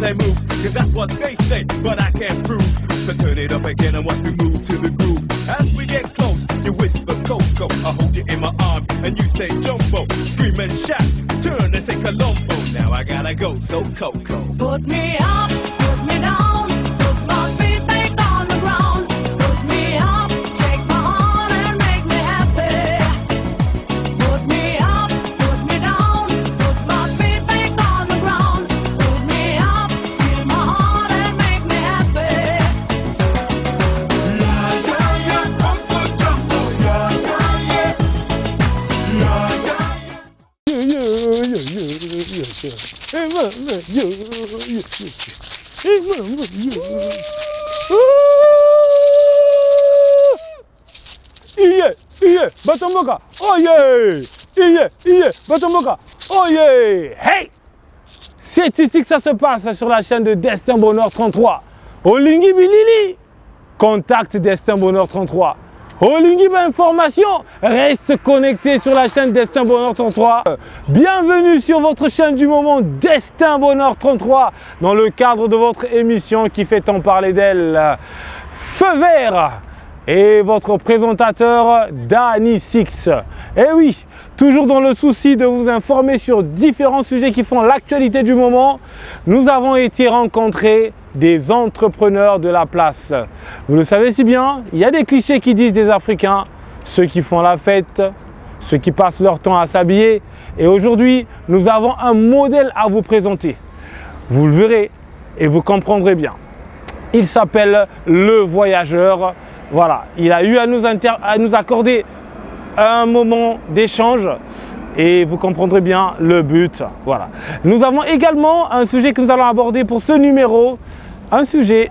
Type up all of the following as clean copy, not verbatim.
they move, cause that's what they say, but I can't prove. So turn it up again and watch me move to the groove. As we get close, you whisper Coco, I hold you in my arms, and you say Jumbo. Scream and shout, turn and say Colombo. Now I gotta go, so Coco. Put me up, put me down, put my feet back on the ground. Put me up, take my heart and make me happy. Put me up, put me down, put my feet back on the ground. Put me up, feel my heart and make me happy. Yeah, yeah, yeah, Coco Jumbo. Yeah, yeah, yeah. Yeah, Batamboka, oh yeah, Batamboka, oh yeah, hey! C'est ici que ça se passe sur la chaîne de Destin Bonheur 33. Olingi Bilili, contacte Destin Bonheur 33. Olingi Information, reste connecté sur la chaîne Destin Bonheur 33. Bienvenue sur votre chaîne du moment Destin Bonheur 33 dans le cadre de votre émission qui fait tant parler d'elle. Feu vert et votre présentateur Danny Six. Et oui, toujours dans le souci de vous informer sur différents sujets qui font l'actualité du moment, nous avons été rencontrer des entrepreneurs de la place. Vous le savez si bien, il y a des clichés qui disent des Africains, ceux qui font la fête, ceux qui passent leur temps à s'habiller. Et aujourd'hui, nous avons un modèle à vous présenter. Vous le verrez et vous comprendrez bien. Il s'appelle Le Voyageur. Voilà, il a eu à nous accorder un moment d'échange et vous comprendrez bien le but. Voilà. Nous avons également un sujet que nous allons aborder pour ce numéro, un sujet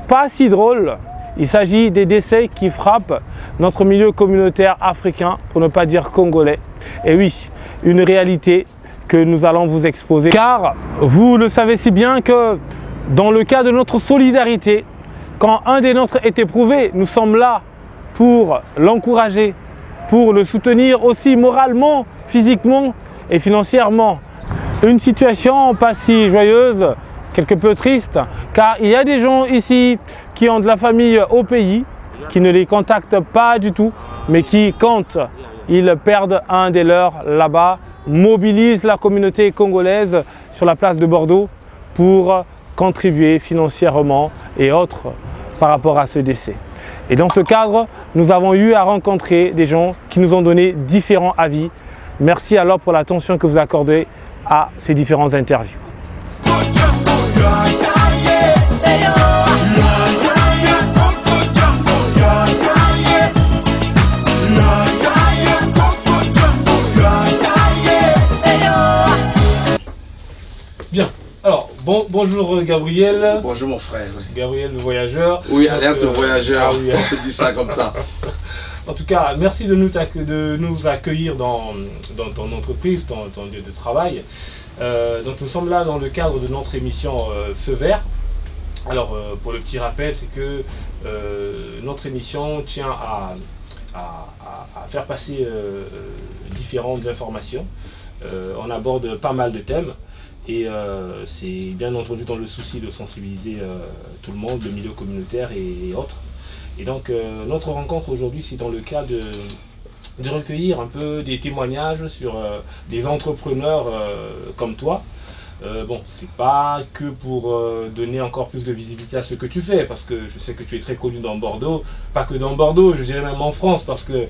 pas si drôle. Il s'agit des décès qui frappent notre milieu communautaire africain, pour ne pas dire congolais. Et oui, une réalité que nous allons vous exposer. Car vous le savez si bien que dans le cas de notre solidarité, quand un des nôtres est éprouvé, nous sommes là pour l'encourager, pour le soutenir aussi moralement, physiquement et financièrement. Une situation pas si joyeuse, quelque peu triste, car il y a des gens ici qui ont de la famille au pays, qui ne les contactent pas du tout, mais qui, quand ils perdent un des leurs là-bas, mobilisent la communauté congolaise sur la place de Bordeaux pour contribuer financièrement et autres par rapport à ce décès. Et dans ce cadre, nous avons eu à rencontrer des gens qui nous ont donné différents avis. Merci alors pour l'attention que vous accordez à ces différentes interviews. Bien. Alors, bonjour Gabriel. Bonjour mon frère. Gabriel le voyageur. Oui, alias le voyageur, oui. on peut dire ça comme ça. En tout cas, merci de nous accueillir dans ton entreprise, ton lieu de travail. Donc nous sommes là dans le cadre de notre émission Feu vert. Alors pour le petit rappel, c'est que notre émission tient à faire passer différentes informations. On aborde pas mal de thèmes. Et c'est bien entendu dans le souci de sensibiliser tout le monde, le milieu communautaire et autres. Et donc notre rencontre aujourd'hui, c'est dans le cas de recueillir un peu des témoignages sur des entrepreneurs comme toi. Bon, c'est pas que pour donner encore plus de visibilité à ce que tu fais, parce que je sais que tu es très connu dans Bordeaux, pas que dans Bordeaux, je dirais même en France, parce que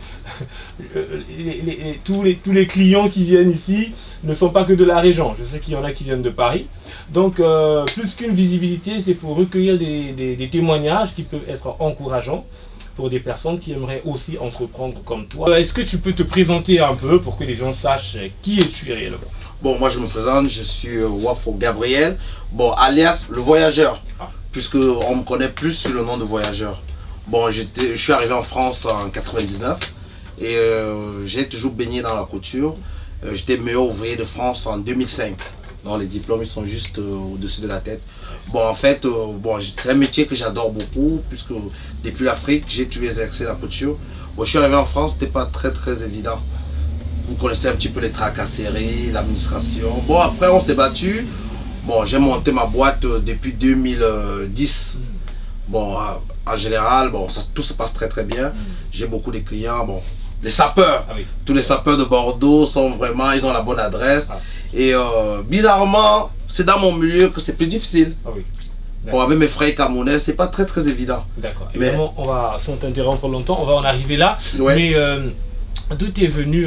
tous les clients qui viennent ici ne sont pas que de la région. Je sais qu'il y en a qui viennent de Paris. Donc, plus qu'une visibilité, c'est pour recueillir des témoignages qui peuvent être encourageants pour des personnes qui aimeraient aussi entreprendre comme toi. Est-ce que tu peux te présenter un peu pour que les gens sachent qui es-tu réellement? Bon, moi je me présente, je suis Wafo Gabriel, bon, alias le voyageur, puisque on me connaît plus sous le nom de voyageur. Bon, je suis arrivé en France en 99 et j'ai toujours baigné dans la couture. J'étais meilleur ouvrier de France en 2005. Donc les diplômes ils sont juste au-dessus de la tête. Bon, en fait, c'est un métier que j'adore beaucoup, puisque depuis l'Afrique, j'ai toujours exercé la couture. Bon, je suis arrivé en France, c'était pas très évident. Vous connaissez un petit peu les tracasseries, l'administration. Bon, après on s'est battu. Bon, j'ai monté ma boîte depuis 2010. Bon, en général, bon, tout se passe très très bien. J'ai beaucoup de clients. Bon, les sapeurs, Ah oui. tous les sapeurs de Bordeaux sont vraiment, ils ont la bonne adresse. Ah. Et bizarrement, c'est dans mon milieu que c'est plus difficile. Ah oui. Bon, avec mes frères camerounais, c'est pas très très évident. D'accord. Mais- Évidemment, on va, sans t'interrompre longtemps, on va en arriver là. Ouais. Mais d'où t'es venu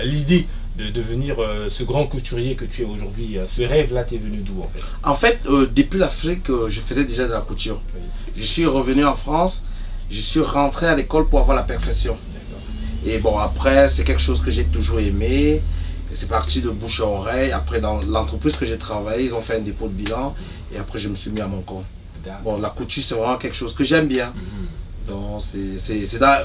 l'idée de devenir ce grand couturier que tu es aujourd'hui? Ce rêve-là, t'es venu d'où en fait? En fait, depuis l'Afrique, je faisais déjà de la couture. Oui. Je suis revenu en France, je suis rentré à l'école pour avoir la perfection. D'accord. Et bon, après, c'est quelque chose que j'ai toujours aimé. Et c'est parti de bouche à oreille. Après, dans l'entreprise que j'ai travaillé, ils ont fait un dépôt de bilan. Et après, je me suis mis à mon compte. D'accord. Bon, la couture, c'est vraiment quelque chose que j'aime bien. Mhm. Donc,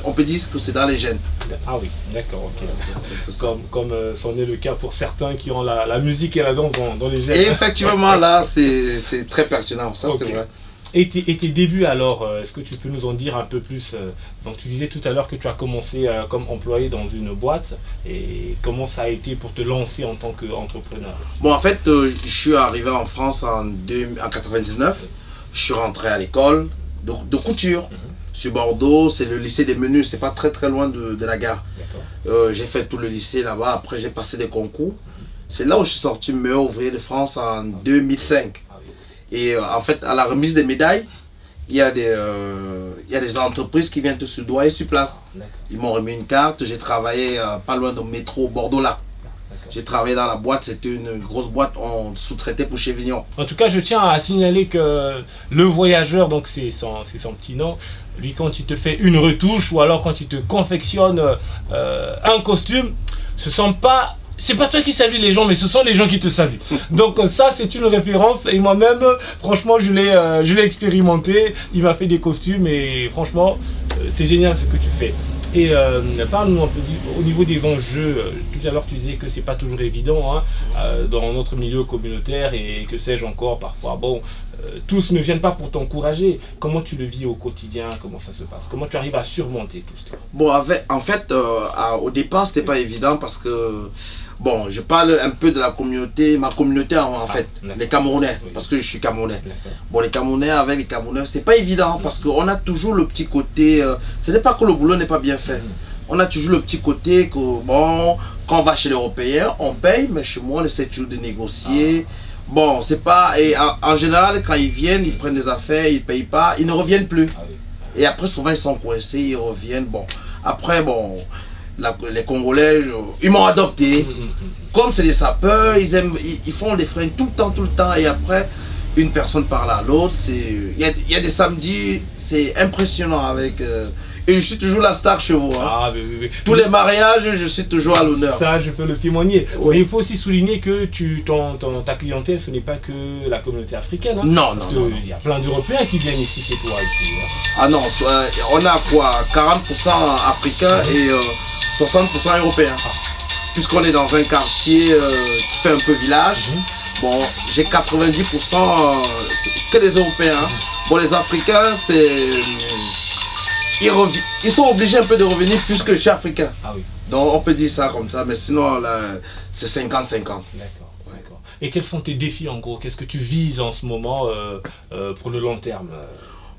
on peut dire que c'est dans les gènes. Ah oui, d'accord, ok. C'est un peu ça. Comme c'en est le cas pour certains qui ont la musique et la danse dans les Et gènes. effectivement, là, c'est très pertinent. Ça, Ok. c'est vrai. Et tes débuts alors, est-ce que tu peux nous en dire un peu plus donc tu disais tout à l'heure que tu as commencé comme employé dans une boîte, et comment ça a été pour te lancer en tant qu'entrepreneur? Bon, en fait, je suis arrivé en France en 99. Je suis rentré à l'école de couture. Sur Bordeaux, c'est le lycée des menus, c'est pas très très loin de la gare. D'accord. J'ai fait tout le lycée là-bas, après j'ai passé des concours. C'est là où je suis sorti meilleur ouvrier de France en 2005. Ah oui. Et en fait, à la remise des médailles, il y a des entreprises qui viennent te soudoyer sur place. D'accord. Ils m'ont remis une carte, j'ai travaillé pas loin de métro Bordeaux-Là. D'accord. J'ai travaillé dans la boîte, c'était une grosse boîte, on sous-traitait pour Chevignon. En tout cas, je tiens à signaler que le voyageur, donc c'est son petit nom, lui quand il te fait une retouche ou alors quand il te confectionne un costume, c'est pas toi qui salue les gens, mais ce sont les gens qui te saluent. Donc ça, c'est une référence. Et moi-même, franchement, je l'ai expérimenté. Il m'a fait des costumes et franchement, c'est génial ce que tu fais. Et parle-nous un peu au niveau des enjeux. Tout à l'heure, tu disais que c'est pas toujours évident hein, dans notre milieu communautaire et que sais-je encore parfois. Bon, tous ne viennent pas pour t'encourager. Comment tu le vis au quotidien? Comment ça se passe? Comment tu arrives à surmonter tout cela? Bon, en fait, au départ, c'était pas évident parce que, bon, je parle un peu de la communauté, ma communauté en fait, d'accord. les Camerounais, Oui. parce que je suis Camerounais. D'accord. Bon, les Camerounais avec les Camerounais, c'est pas évident parce qu'on a toujours le petit côté, ce n'est pas que le boulot n'est pas bien fait. On a toujours le petit côté que, bon, quand on va chez l'Européen, on paye, mais chez moi, on essaie toujours de négocier. Bon, c'est pas. Et en général, quand ils viennent, ils prennent des affaires, ils payent pas, ils ne reviennent plus. Ah oui. Et après, souvent, ils sont coincés, ils reviennent. Bon, après, bon, les Congolais, ils m'ont adopté. Comme c'est des sapeurs, ils font des freins tout le temps. Et après, une personne parle à l'autre. Il y a des samedis, c'est impressionnant avec. Et je suis toujours la star chez vous. Hein. Ah, oui. Tous les mariages, je suis toujours à l'honneur. Ça, je peux le témoigner. Oui. Mais il faut aussi souligner que ta clientèle, ce n'est pas que la communauté africaine. Hein. Non, Parce non, que non. il y a plein d'Européens qui viennent ici chez toi. Ici, hein. Ah non, on a quoi 40% africains et 60% européens. Puisqu'on est dans un quartier qui fait un peu village, bon, j'ai 90% que des Européens. Hein. Bon, les Africains, ils sont obligés un peu de revenir puisque je suis africain. Ah oui, Donc on peut dire ça comme ça, mais sinon là, c'est 50-50. d'accord. Et quels sont tes défis en gros? Qu'est-ce que tu vises en ce moment pour le long terme?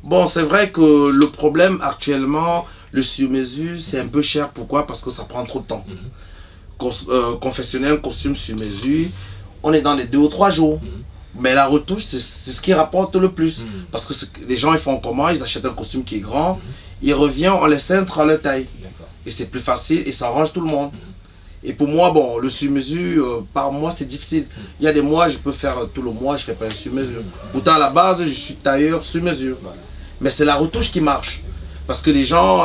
Bon, c'est vrai que le problème actuellement, le sur-mesure, c'est un peu cher. Pourquoi? Parce que ça prend trop de temps. Confectionner un costume sur mesure, on est dans les 2 ou 3 jours. Mais la retouche, c'est ce qui rapporte le plus. Parce que les gens, ils font comment? Ils achètent un costume qui est grand, ils reviennent, on les cintre à leur taille. D'accord. Et c'est plus facile et ça arrange tout le monde. Et pour moi, bon, le sur-mesure, par mois, c'est difficile. Il y a des mois, je peux faire tout le mois, je ne fais pas un sur-mesure. Pourtant, à la base, je suis tailleur sur-mesure. Voilà. Mais c'est la retouche qui marche. Parce que les gens,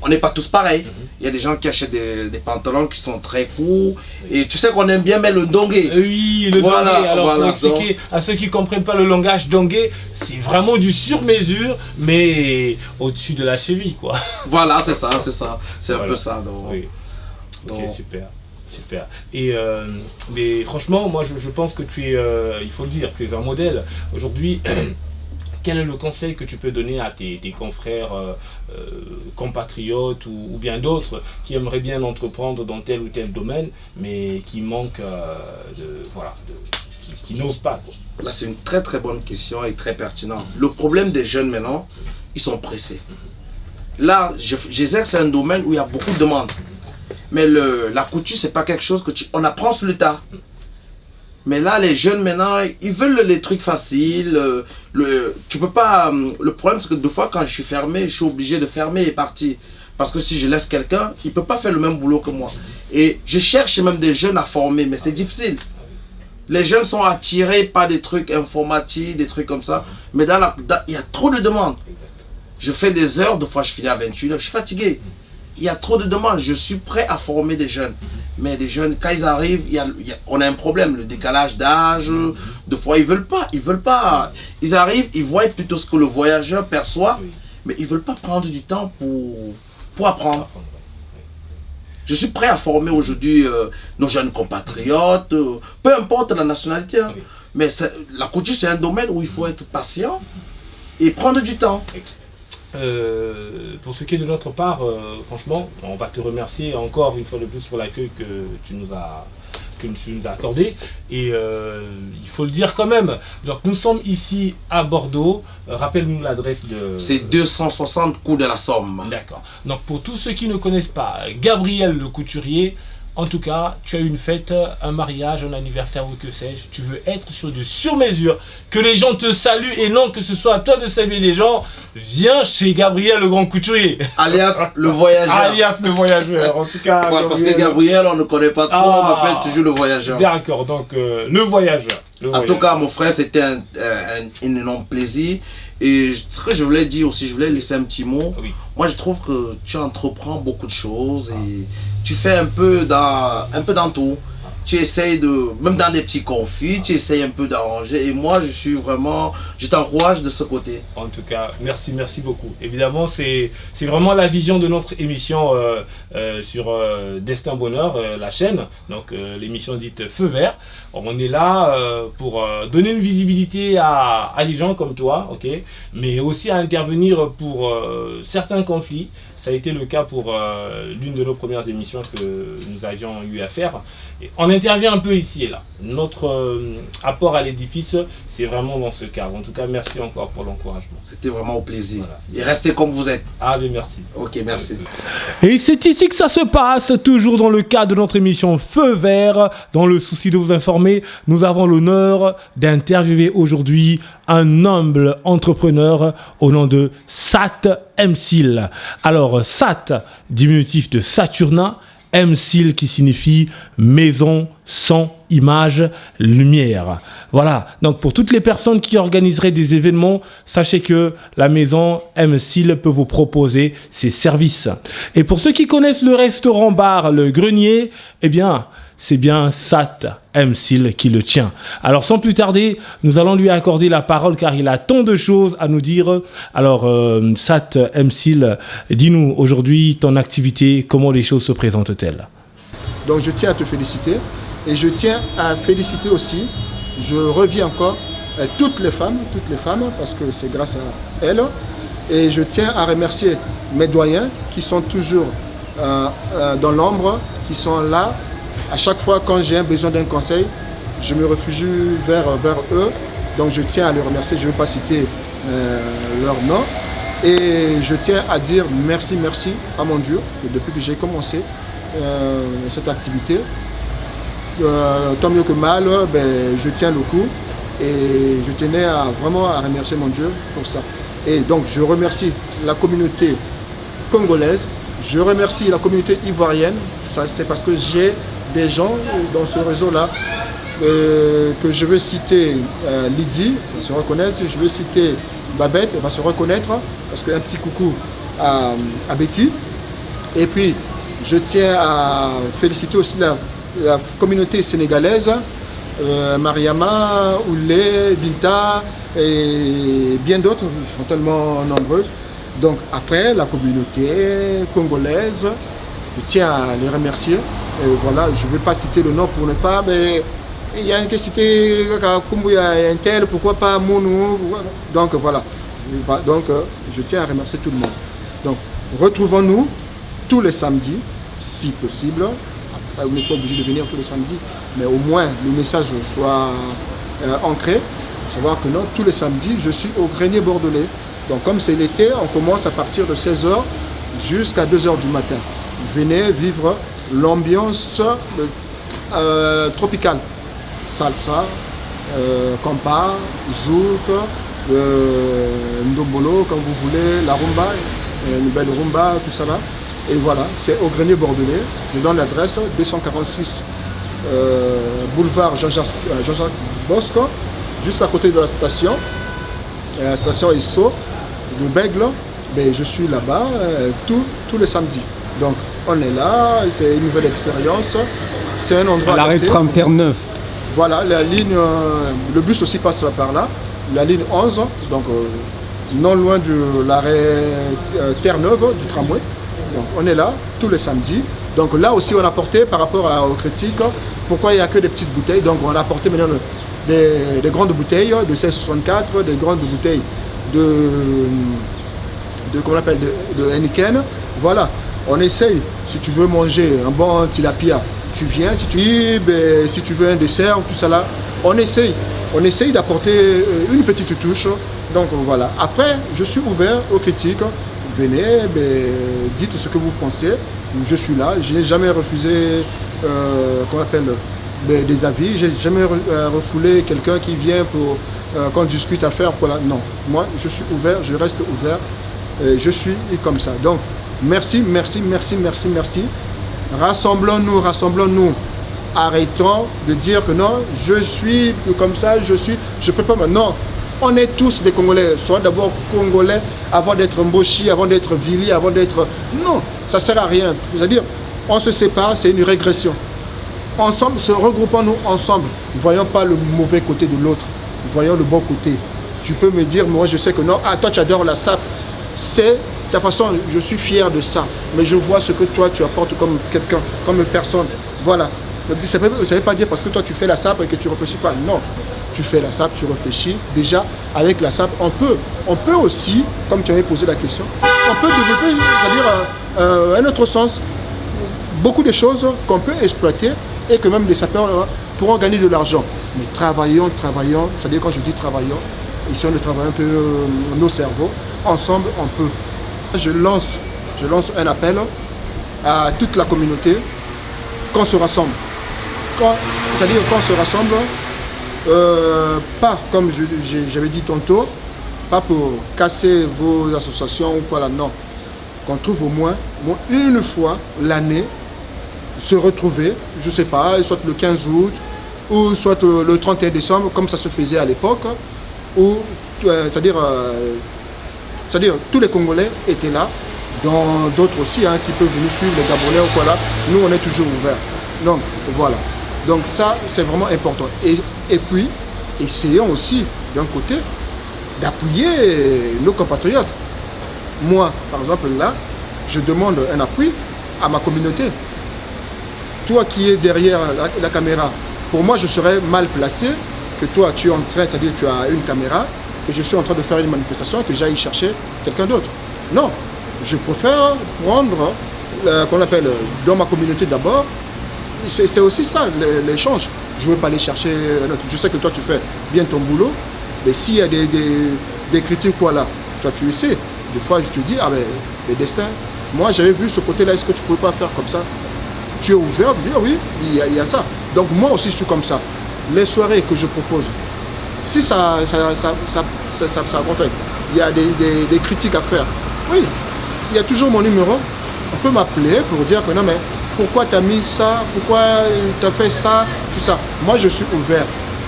on n'est pas tous pareils. Il y a des gens qui achètent des pantalons qui sont très courts. Et tu sais qu'on aime bien mettre le ndongué. Oui, le Voilà, dongué. Alors, voilà, pour expliquer à ceux qui ne comprennent pas le langage dongué, c'est vraiment du sur-mesure, mais au-dessus de la cheville, quoi. Voilà, c'est ça, c'est ça. C'est un Voilà. peu ça. Donc, Oui. Ok, donc, super. Et mais franchement, moi je pense que tu es, il faut le dire, tu es un modèle. Aujourd'hui, quel est le conseil que tu peux donner à tes confrères, compatriotes ou bien d'autres qui aimeraient bien entreprendre dans tel ou tel domaine, mais qui manquent qui n'osent pas, quoi. Là, c'est une très très bonne question et très pertinente. Le problème des jeunes maintenant, ils sont pressés. Là, j'exerce un domaine où il y a beaucoup de demandes. Mais la couture, c'est pas quelque chose que on apprend sur le tas. Mais là, les jeunes maintenant, ils veulent les trucs faciles. Tu peux pas. Le problème, c'est que des fois, quand je suis fermé, je suis obligé de fermer et partir. Parce que si je laisse quelqu'un, il peut pas faire le même boulot que moi. Et je cherche même des jeunes à former, mais c'est difficile. Les jeunes sont attirés par des trucs informatiques, des trucs comme ça. Mais il y a trop de demandes. Je fais des heures, des fois je finis à 28 heures, je suis fatigué. Il y a trop de demandes. Je suis prêt à former des jeunes. Mais des jeunes, quand ils arrivent, on a un problème. Le décalage d'âge, des fois ils veulent pas. Ils arrivent, ils voient plutôt ce que le voyageur perçoit. Mais ils veulent pas prendre du temps pour apprendre. Je suis prêt à former aujourd'hui nos jeunes compatriotes, peu importe la nationalité. Hein. Mais la couture, c'est un domaine où il faut être patient et prendre du temps. Pour ce qui est de notre part, franchement, on va te remercier encore une fois de plus pour l'accueil que tu nous as accordé. Et il faut le dire quand même. Donc nous sommes ici à Bordeaux. Rappelle-nous l'adresse de... C'est 260 coups de la Somme. D'accord. Donc pour tous ceux qui ne connaissent pas Gabriel le couturier, en tout cas, tu as une fête, un mariage, un anniversaire ou que sais-je. Tu veux être sur mesure, que les gens te saluent et non que ce soit à toi de saluer les gens. Viens chez Gabriel le grand couturier. Alias le voyageur. Alias le voyageur, en tout cas. Ouais, parce que Gabriel, on ne connaît pas trop, on m'appelle toujours le voyageur. D'accord, donc le voyageur. En tout cas, mon frère, c'était un énorme plaisir. Et ce que je voulais dire aussi, je voulais laisser un petit mot. Oui. Moi, je trouve que tu entreprends beaucoup de choses et tu fais un peu dans tout. Tu essayes même dans des petits conflits, tu essayes un peu d'arranger. Et moi, je t'encourage de ce côté. En tout cas, merci beaucoup. Évidemment, c'est vraiment la vision de notre émission sur Destin Bonheur, la chaîne. Donc, l'émission dite Feu Vert. On est là pour donner une visibilité à des gens comme toi, ok, mais aussi à intervenir pour certains conflits. Ça a été le cas pour l'une de nos premières émissions que nous avions eu à faire. Et on intervient un peu ici et là. Notre apport à l'édifice, c'est vraiment dans ce cadre. En tout cas, merci encore pour l'encouragement. C'était vraiment au plaisir. Voilà. Et restez comme vous êtes. Ah, mais merci. Ok, merci. Et c'est ici que ça se passe, toujours dans le cadre de notre émission Feu Vert. Dans le souci de vous informer, nous avons l'honneur d'interviewer aujourd'hui un humble entrepreneur au nom de Sat Msil. Alors, Sat, diminutif de Saturnin, Msil qui signifie maison sans image, lumière. Voilà, donc pour toutes les personnes qui organiseraient des événements, sachez que la maison Msil peut vous proposer ses services. Et pour ceux qui connaissent le restaurant-bar, le grenier, eh bien, c'est bien Sat Msil qui le tient. Alors sans plus tarder, nous allons lui accorder la parole car il a tant de choses à nous dire. Alors Sat Msil, dis-nous aujourd'hui ton activité, comment les choses se présentent-elles? Donc je tiens à te féliciter et je tiens à féliciter aussi, je reviens encore, toutes les femmes parce que c'est grâce à elles. Et je tiens à remercier mes doyens qui sont toujours dans l'ombre, qui sont là. À chaque fois quand j'ai besoin d'un conseil, je me réfugie vers eux. Donc je tiens à les remercier, je ne vais pas citer leur nom. Et je tiens à dire merci à mon Dieu, depuis que j'ai commencé cette activité. Tant mieux que mal, je tiens le coup. Et je tenais vraiment à remercier mon Dieu pour ça. Et donc je remercie la communauté congolaise, je remercie la communauté ivoirienne. Ça c'est parce que j'ai des gens dans ce réseau-là que je veux citer Lydie, elle va se reconnaître, je veux citer Babette, elle va se reconnaître, parce qu'un petit coucou à Betty. Et puis, je tiens à féliciter aussi la communauté sénégalaise, Mariama, Oulé, Binta et bien d'autres, ils sont tellement nombreuses. Donc après, la communauté congolaise, je tiens à les remercier. Et voilà, je ne vais pas citer le nom pour ne pas, mais il y a une question, Kumbuya un tel, pourquoi pas Mounou. Donc voilà, je tiens à remercier tout le monde. Donc retrouvons-nous tous les samedis, si possible. Après, vous n'êtes pas obligé de venir tous les samedis, mais au moins le message soit ancré. Il faut savoir que non, tous les samedis, je suis au Grenier Bordelais. Donc comme c'est l'été, on commence à partir de 16h jusqu'à 2h du matin. Venez vivre l'ambiance tropicale. Salsa, compas, zouk, ndombolo, comme vous voulez, la rumba, une belle rumba, tout ça là. Et voilà, c'est au Grenier Bordelais. Je donne l'adresse 246 boulevard Jean-Jacques Bosco, juste à côté de la station ISO de Bègle. Mais je suis là-bas tous les samedis. Donc on est là, c'est une nouvelle expérience. C'est un endroit. L'arrêt adapté. tram Terre-Neuve. Voilà, la ligne, le bus aussi passe par là, la ligne 11, donc non loin de l'arrêt Terre-Neuve du tramway. Donc on est là tous les samedis. Donc là aussi on a apporté par rapport aux critiques, pourquoi il n'y a que des petites bouteilles. Donc on a apporté maintenant des grandes bouteilles de 1664, des grandes bouteilles comment on appelle, de Heineken. Voilà, on essaye, si tu veux manger un bon tilapia, tu viens, si tu veux un dessert, tout ça là, on essaye d'apporter une petite touche. Donc voilà, après je suis ouvert aux critiques, venez, dites ce que vous pensez, je suis là, je n'ai jamais refusé qu'on appelle des avis, j'ai jamais refoulé quelqu'un qui vient pour qu'on discute à faire, voilà. Non, moi je suis ouvert, je reste ouvert, je suis comme ça. Donc merci. Rassemblons-nous. Arrêtons de dire que non, je suis comme ça, je peux pas. Non, on est tous des Congolais. Soyons d'abord Congolais avant d'être Mboshi, avant d'être Vili, avant d'être. Non, ça sert à rien. C'est-à-dire, on se sépare, c'est une régression. Ensemble, regroupons-nous ensemble. Voyons pas le mauvais côté de l'autre. Voyons le bon côté. Tu peux me dire, moi je sais que non, toi tu adores la sape. C'est ta façon, je suis fier de ça. Mais je vois ce que toi tu apportes comme quelqu'un, comme une personne. Voilà. Ça ne veut pas dire parce que toi tu fais la sape et que tu ne réfléchis pas. Non. Tu fais la sape, tu réfléchis. Déjà, avec la sape, on peut aussi, comme tu avais posé la question, on peut développer, c'est-à-dire un autre sens. Beaucoup de choses qu'on peut exploiter et que même les sapeurs pourront gagner de l'argent. Mais travaillons, c'est-à-dire quand je dis travaillons, essayons de travailler un peu nos cerveaux. Ensemble, on peut. Je lance un appel à toute la communauté qu'on se rassemble. C'est-à-dire qu'on se rassemble, pas comme j'avais dit tantôt, pas pour casser vos associations ou quoi là, non. Qu'on trouve au moins une fois l'année, se retrouver, je ne sais pas, soit le 15 août, ou soit le 31 décembre, comme ça se faisait à l'époque, où, c'est-à-dire tous les Congolais étaient là, dont d'autres aussi qui peuvent venir suivre les Gabonais ou quoi là. Nous, on est toujours ouverts. Donc, voilà. Donc ça, c'est vraiment important. Et puis, essayons aussi, d'un côté, d'appuyer nos compatriotes. Moi, par exemple, là, je demande un appui à ma communauté. Toi qui es derrière la caméra, pour moi, je serais mal placé que toi, tu es en train, c'est-à-dire tu as une caméra, que je suis en train de faire une manifestation et que j'aille chercher quelqu'un d'autre. Non, je préfère prendre, qu'on appelle, dans ma communauté d'abord. C'est aussi ça, l'échange. Je ne veux pas aller chercher un autre. Je sais que toi, tu fais bien ton boulot, mais s'il y a des critiques, voilà, toi, tu le sais. Des fois, je te dis, les destins, moi, j'avais vu ce côté-là, est-ce que tu ne peux pas faire comme ça? Tu es ouvert, tu dis, oui, il y a ça. Donc, moi aussi, je suis comme ça. Les soirées que je propose, si ça en fait, il y a des critiques à faire. Oui, il y a toujours mon numéro. On peut m'appeler pour dire que non, mais pourquoi tu as mis ça, pourquoi tu as fait ça, tout ça. Moi, je suis ouvert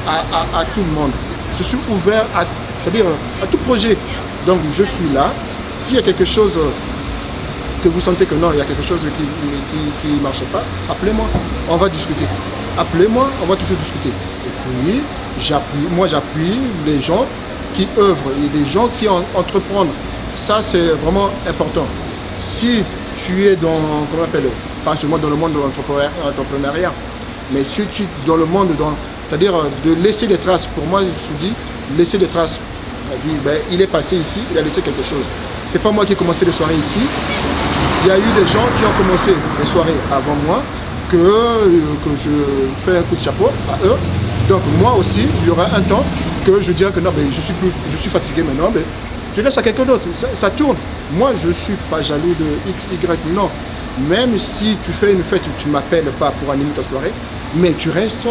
à tout le monde. Je suis ouvert c'est-à-dire à tout projet. Donc, je suis là. S'il y a quelque chose que vous sentez que non, il y a quelque chose qui ne marche pas, appelez-moi, on va discuter. Appelez-moi, on va toujours discuter. Et puis, j'appuie les gens qui œuvrent et les gens qui entreprennent. Ça, c'est vraiment important. Si tu es comment on appelle, pas seulement dans le monde de l'entrepreneuriat, mais si tu es dans le monde, c'est-à-dire de laisser des traces. Pour moi, je me suis dit, laisser des traces. Il est passé ici, il a laissé quelque chose. C'est pas moi qui ai commencé les soirées ici. Il y a eu des gens qui ont commencé les soirées avant moi, que je fais un coup de chapeau à eux. Donc moi aussi, il y aura un temps que je dirais que non, mais je suis fatigué maintenant, mais je laisse à quelqu'un d'autre. Ça tourne. Moi, je ne suis pas jaloux de X, Y, non. Même si tu fais une fête où tu ne m'appelles pas pour animer ta soirée, mais tu restes,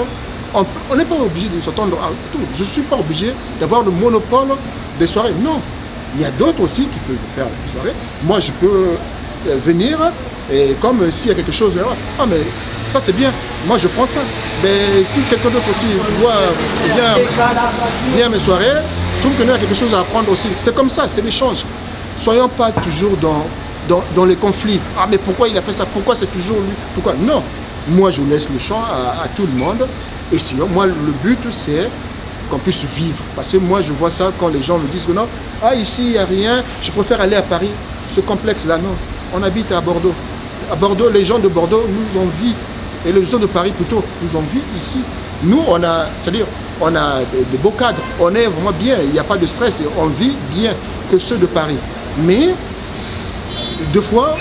on n'est pas obligé de s'entendre à tout. Je ne suis pas obligé d'avoir le monopole des soirées. Non. Il y a d'autres aussi qui peuvent faire des soirées. Moi, je peux venir et comme s'il y a quelque chose, ah mais ça c'est bien, moi je prends ça. Mais si quelqu'un d'autre aussi vient à mes soirées, trouve qu'il y a quelque chose à apprendre aussi. C'est comme ça, c'est l'échange. Soyons pas toujours dans les conflits. Ah mais pourquoi il a fait ça? Pourquoi c'est toujours lui? Pourquoi? Non. Moi je laisse le champ à tout le monde. Et sinon, moi le but c'est qu'on puisse vivre. Parce que moi je vois ça quand les gens me disent que non, ah ici il n'y a rien, je préfère aller à Paris. Ce complexe-là, non. On habite à Bordeaux. À Bordeaux, les gens de Bordeaux nous envient. Et les gens de Paris plutôt nous envient ici. Nous, on a de beaux cadres. On est vraiment bien. Il n'y a pas de stress. On vit bien que ceux de Paris. Mais, deux fois,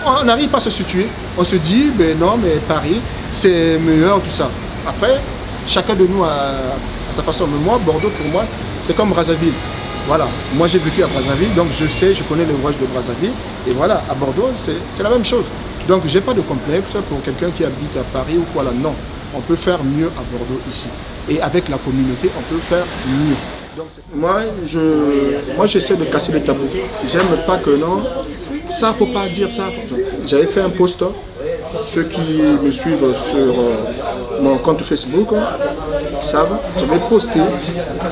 on n'arrive pas à se situer. On se dit, ben non, mais Paris, c'est meilleur, tout ça. Après, chacun de nous a sa façon. Mais moi, Bordeaux, pour moi, c'est comme Brazzaville. Voilà, moi j'ai vécu à Brazzaville, donc je connais les rouages de Brazzaville. Et voilà, à Bordeaux, c'est la même chose. Donc j'ai pas de complexe pour quelqu'un qui habite à Paris ou quoi là. Non, on peut faire mieux à Bordeaux ici. Et avec la communauté, on peut faire mieux. Donc, moi j'essaie de casser les tabous. J'aime pas que non, ça faut pas dire ça. J'avais fait un post. Ceux qui me suivent sur mon compte Facebook savent, j'avais posté,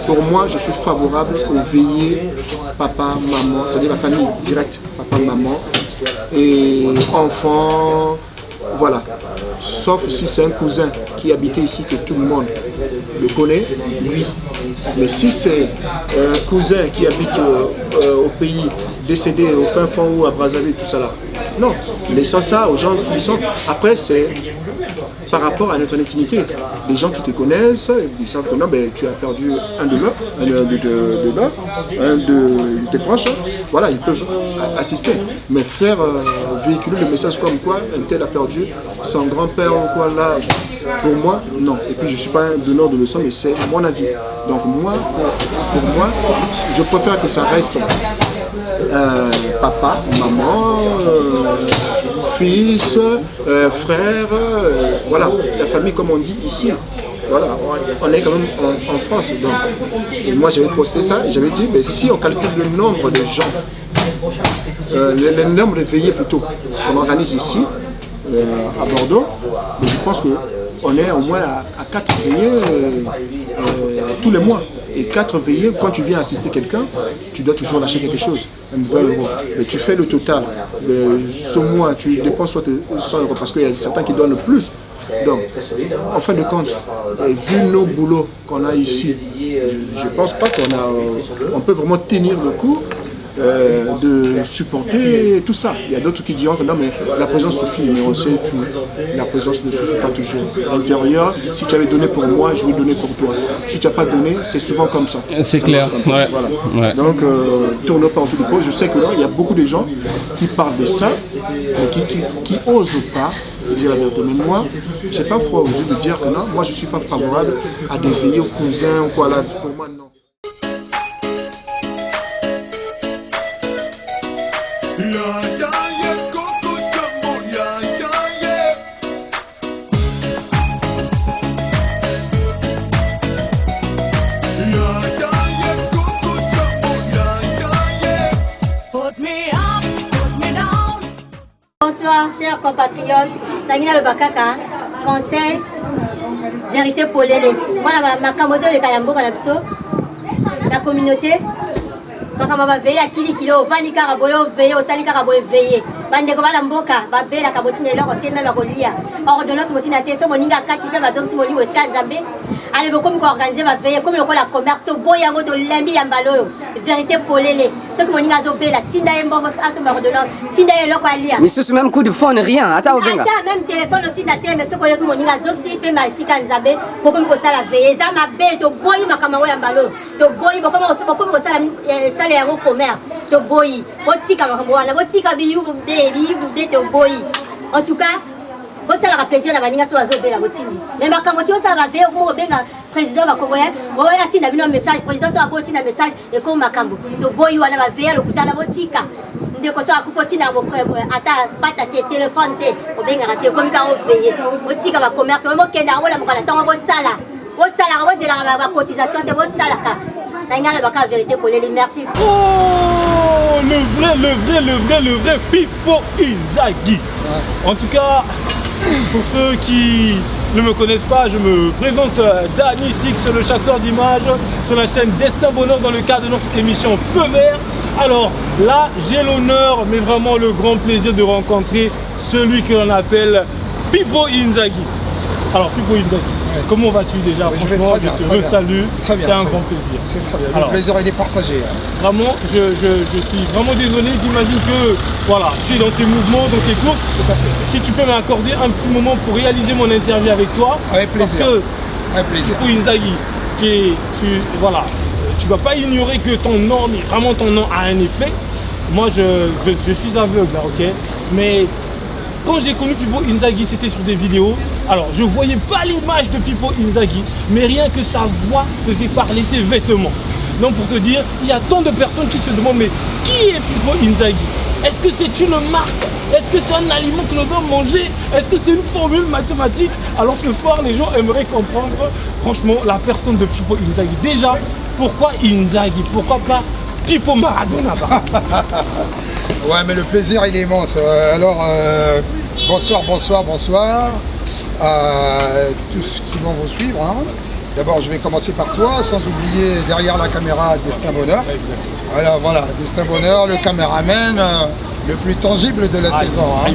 pour moi je suis favorable au veillées papa, maman, c'est-à-dire la famille directe, papa, maman et enfants, voilà. Sauf si c'est un cousin qui habitait ici que tout le monde le connaît, oui. Mais si c'est un cousin qui habite au pays décédé, au fin fond ou à Brazzaville, tout ça là, non, laissons ça aux gens qui sont. Après, c'est par rapport à notre intimité. Les gens qui te connaissent, ils savent que non, ben, tu as perdu un de tes proches. Voilà, ils peuvent assister. Mais faire véhiculer le message comme quoi un tel a perdu son grand-père ou quoi là, pour moi, non. Et puis je ne suis pas un donneur de leçons, mais c'est mon avis. Donc moi, pour moi, je préfère que ça reste papa, maman, fils, frère, voilà, la famille comme on dit ici. Voilà, on est quand même en France. Donc, moi j'avais posté ça et j'avais dit, mais si on calcule le nombre de gens, le nombre de veillées plutôt qu'on organise ici, à Bordeaux, je pense qu'on est au moins à 4 veillées tous les mois. Et 4 veillées, quand tu viens assister quelqu'un, tu dois toujours lâcher quelque chose, 20 €. Mais tu fais le total. Ce mois, tu dépenses soit 100 € parce qu'il y a certains qui donnent plus. Donc, en fin de compte, vu nos boulots qu'on a ici, je ne pense pas on peut vraiment tenir le coup de supporter tout ça. Il y a d'autres qui diront que non, mais la présence suffit, mais on sait que la présence ne suffit pas toujours. À l'intérieur, si tu avais donné pour moi, je vais donner pour toi. Si tu n'as pas donné, c'est souvent comme ça. C'est clair. Ouais. Voilà. Ouais. Donc, tourne pas en tout pot. Je sais que là, il y a beaucoup de gens qui parlent de ça, mais qui n'osent pas dire la vérité. Mais moi, je n'ai pas froid aux yeux de dire que non, moi je ne suis pas favorable à des veillées aux cousins ou quoi là. Pour moi, non. Bonsoir, chers compatriotes. Tangina le Bakaka, conseil, vérité pour les. Voilà, ma camozo de Kayambo, la communauté. Ma veille à Kili Kilo, Vani Karaboyo, veillé, au Sali Karaboyo, veillé. Bande Kobala Mboka, Babé, la cabotine et l'or, même la Golia. Ordonnance, Motina, Tesso, Moninga, Katipe, Madon Simoni, Oscar Zambé. Allez, beaucoup organiser ma veille, comme le la commerce, to Boyango, to Lembi, Yambalo, vérité pour les. Ceux qui m'ont dit à Zobé, la Tinda et Mbos, à son ordonnance, Tinda et l'or, Alia. Mais ce même coup de fond, rien, attends, même téléphone, au Tinda, mais ceux qui m'ont dit à Zoxi, Pema, Sikan Zambé, beaucoup de ça la veille, ça m'a bé, to Boy, ma Kamaro, Yambalo, to Boy, beaucoup de ça la commerce, to Boy, Botika, Maramboana, Botika, Biou, Baby, to Boy. En tout cas, bosalaka plaisir na baninga so bazobela botindi mais makambo ti osala baveye okoma kobenga président bakongolais oya tinda bino message président so abotinda message ekoma makambo toboyi wana baveye lokutana botika ndeko so akufa otinda ata pata te téléphone te obengaka te ekomi kaka oveye otika bacommerce oyo mokenda akolamoka na ntango bosalaka bozelaka bacotisation te bosalaka na ngana baka vérité poleli merci. Oh, le vrai Pippo Inzaghi. En tout cas, pour ceux qui ne me connaissent pas, je me présente Danny Six, le chasseur d'images, sur la chaîne Destin Bonheur dans le cadre de notre émission Feu Vert. Alors là, j'ai l'honneur, mais vraiment le grand plaisir de rencontrer celui que l'on appelle Pippo Inzaghi. Alors Pippo Inzaghi, comment vas-tu déjà? Oui, je vais franchement, très bien, je te très bien. resalue, Très bien, c'est un très grand bien. plaisir. C'est très bien, Alors, le plaisir il est partagé. Vraiment, je suis vraiment désolé, j'imagine que voilà, tu es dans tes mouvements, dans tes courses. Tout à fait. Si tu peux m'accorder un petit moment pour réaliser mon interview avec toi. Avec plaisir. Parce que Avec plaisir. Pippo Inzaghi, voilà, tu vas pas ignorer que ton nom, mais vraiment ton nom a un effet. Moi je suis aveugle là, ok. Mais quand j'ai connu Pippo Inzaghi, c'était sur des vidéos. Alors je voyais pas l'image de Pippo Inzaghi, mais rien que sa voix faisait parler ses vêtements. Donc pour te dire, il y a tant de personnes qui se demandent mais qui est Pippo Inzaghi? Est-ce que c'est une marque? Est-ce que c'est un aliment que l'on doit manger? Est-ce que c'est une formule mathématique? Alors ce soir, les gens aimeraient comprendre franchement la personne de Pippo Inzaghi. Déjà, pourquoi Inzaghi? Pourquoi pas Pippo Maradona? Ouais, mais le plaisir il est immense. Bonsoir à tous qui vont vous suivre. Hein. D'abord, je vais commencer par toi, sans oublier derrière la caméra Destin Bonheur. Voilà, Destin Bonheur, le caméraman le plus tangible de la saison. Hein.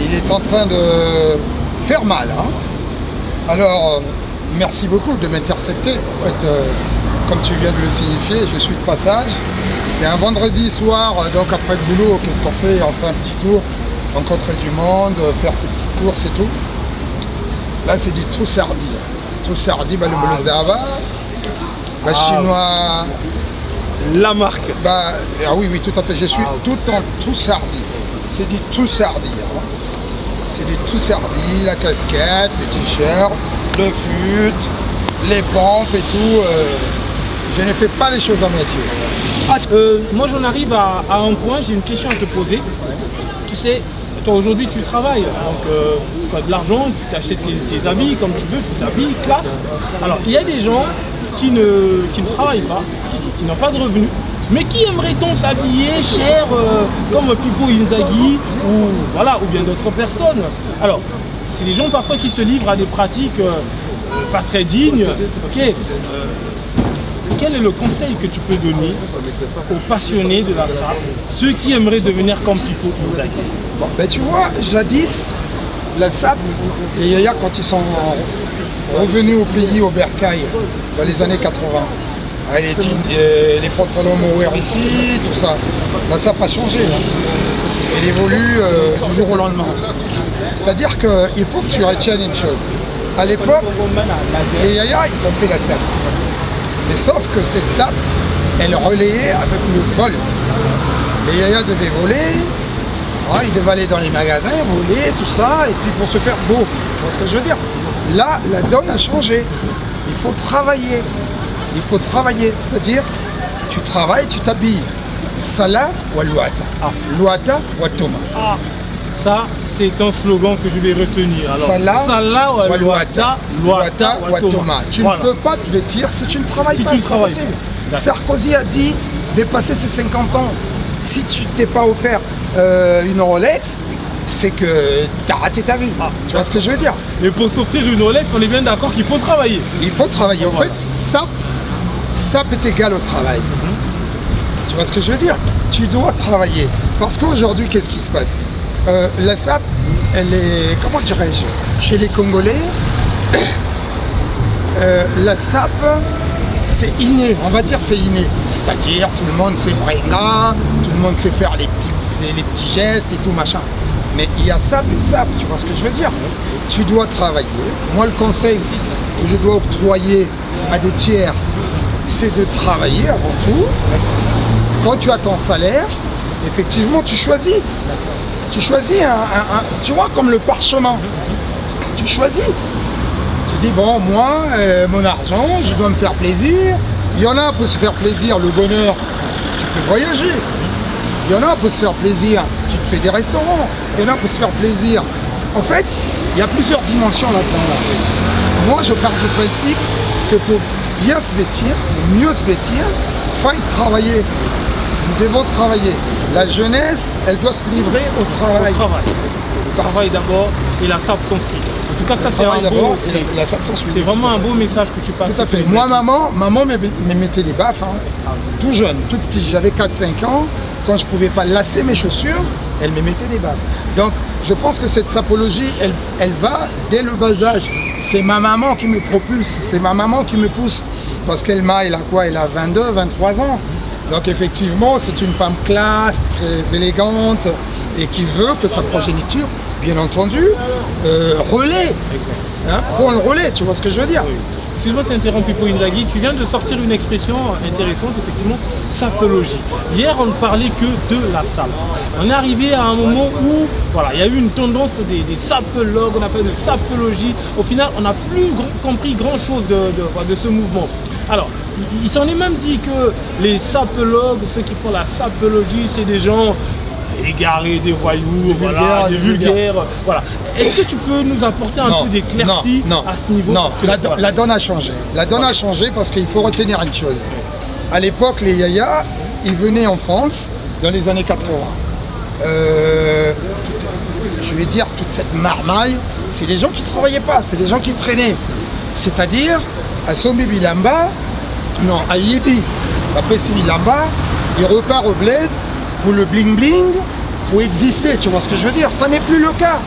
Il est en train de faire mal. Hein. Alors, merci beaucoup de m'intercepter. En fait, comme tu viens de le signifier, je suis de passage. C'est un vendredi soir, donc après le boulot, qu'est-ce qu'on fait? On fait un petit tour, rencontrer du monde, faire ses petites courses et tout. Là, c'est du Troussardi. Troussardi, le Mlozava, chinois. La marque. Oui, tout à fait. Je suis tout en Troussardi. C'est du Troussardi. Hein. C'est du Troussardi, la casquette, les t-shirts, le fut, les pompes et tout. Je ne fais pas les choses à moitié. Moi j'en arrive à un point, j'ai une question à te poser. Tu sais, toi aujourd'hui tu travailles, donc tu as de l'argent, tu t'achètes tes habits comme tu veux, tu t'habilles, classe. Alors il y a des gens qui ne travaillent pas, qui n'ont pas de revenus, mais qui aimeraient-on s'habiller cher comme Pippo Inzaghi ou bien d'autres personnes. Alors, c'est des gens parfois qui se livrent à des pratiques pas très dignes. Ok. Quel est le conseil que tu peux donner aux passionnés de la SAP, ceux qui aimeraient devenir comme Pippo Inzaghi? Bon, tu vois, jadis, la SAP, les Yaya, quand ils sont revenus au pays, au Bercail, dans les années 80, les pantalons Mohair ici, tout ça, la SAP a changé. Hein. Elle évolue du jour au lendemain. C'est-à-dire qu'il faut que tu retiennes une chose. À l'époque, les Yaya, ils ont fait la SAP. Mais sauf que cette SAP, elle relayait avec le vol. Les Yaya devaient voler, ils devaient aller dans les magasins, voler, tout ça, et puis pour se faire beau. Tu vois ce que je veux dire? Là, la donne a changé. Il faut travailler. Il faut travailler. C'est-à-dire, tu travailles, tu t'habilles. Sala ou Luata. Luata ou Toma. Ça, c'est un slogan que je vais retenir. Alors, Sala ou Luata ou Toma. Tu ne peux pas te vêtir si tu ne travailles pas. Sarkozy a dit dépasser ses 50 ans. Si tu t'es pas offert une Rolex, c'est que tu as raté ta vie. Tu vois ce que je veux dire? Mais pour s'offrir une Rolex, on est bien d'accord qu'il faut travailler. Il faut travailler. En fait, SAP est égal au travail. Tu vois ce que je veux dire? Tu dois travailler. Parce qu'aujourd'hui, qu'est-ce qui se passe? La SAP, elle est, comment dirais-je, chez les Congolais, la SAP, c'est inné, on va dire c'est inné. C'est-à-dire, tout le monde sait bringa, tout le monde sait faire les petits gestes et tout machin. Mais il y a SAP et SAP, tu vois ce que je veux dire? Tu dois travailler. Moi, le conseil que je dois octroyer à des tiers, c'est de travailler avant tout. Quand tu as ton salaire, effectivement, tu choisis. Tu choisis tu vois, comme le parchemin. tu choisis. Tu dis, bon, moi, mon argent, je dois me faire plaisir. Il y en a pour se faire plaisir, le bonheur, tu peux voyager. Il y en a pour se faire plaisir, tu te fais des restaurants. Il y en a pour se faire plaisir. En fait, il y a plusieurs dimensions là-dedans. Moi, je pars du principe que pour bien se vêtir, mieux se vêtir, il faut travailler. Nous devons travailler. La jeunesse, elle doit se livrer au travail. Le travail d'abord et la sape s'ensuit. En tout cas, ça c'est un beau, c'est vraiment un beau message que tu passes. Tout à fait. Moi, maman me mettait des baffes, hein. Tout jeune, tout petit. J'avais 4-5 ans. Quand je ne pouvais pas lasser mes chaussures, elle me mettait des baffes. Donc, je pense que cette sapologie, elle va dès le bas âge. C'est ma maman qui me propulse, c'est ma maman qui me pousse. Parce elle a quoi? Elle a 22, 23 ans. Donc effectivement, c'est une femme classe, très élégante et qui veut que sa progéniture, bien entendu, relaie. Hein, prend le relais, tu vois ce que je veux dire? Excuse-moi de t'interrompre, Pipo Inzaghi, tu viens de sortir une expression intéressante, effectivement, sapologie. Hier, on ne parlait que de la sape. On est arrivé à un moment où, voilà, il y a eu une tendance des sapologues, on appelle de sapologie. Au final, on n'a plus compris grand-chose de ce mouvement. Alors, il s'en est même dit que les sapologues, ceux qui font la sapologie, c'est des gens égarés, des voyous, des vulgaires. Voilà. Est-ce que tu peux nous apporter un peu d'éclaircie à ce niveau? Non, la donne a changé. La donne a changé parce qu'il faut retenir une chose. À l'époque, les yayas, ils venaient en France dans les années 80. Je vais dire, toute cette marmaille, c'est des gens qui ne travaillaient pas, c'est des gens qui traînaient. C'est-à-dire, à Sombi Bilamba, non, à Yébi, après Bilamba, il repart au bled pour le bling-bling, pour exister, tu vois ce que je veux dire? Ça n'est plus le cas.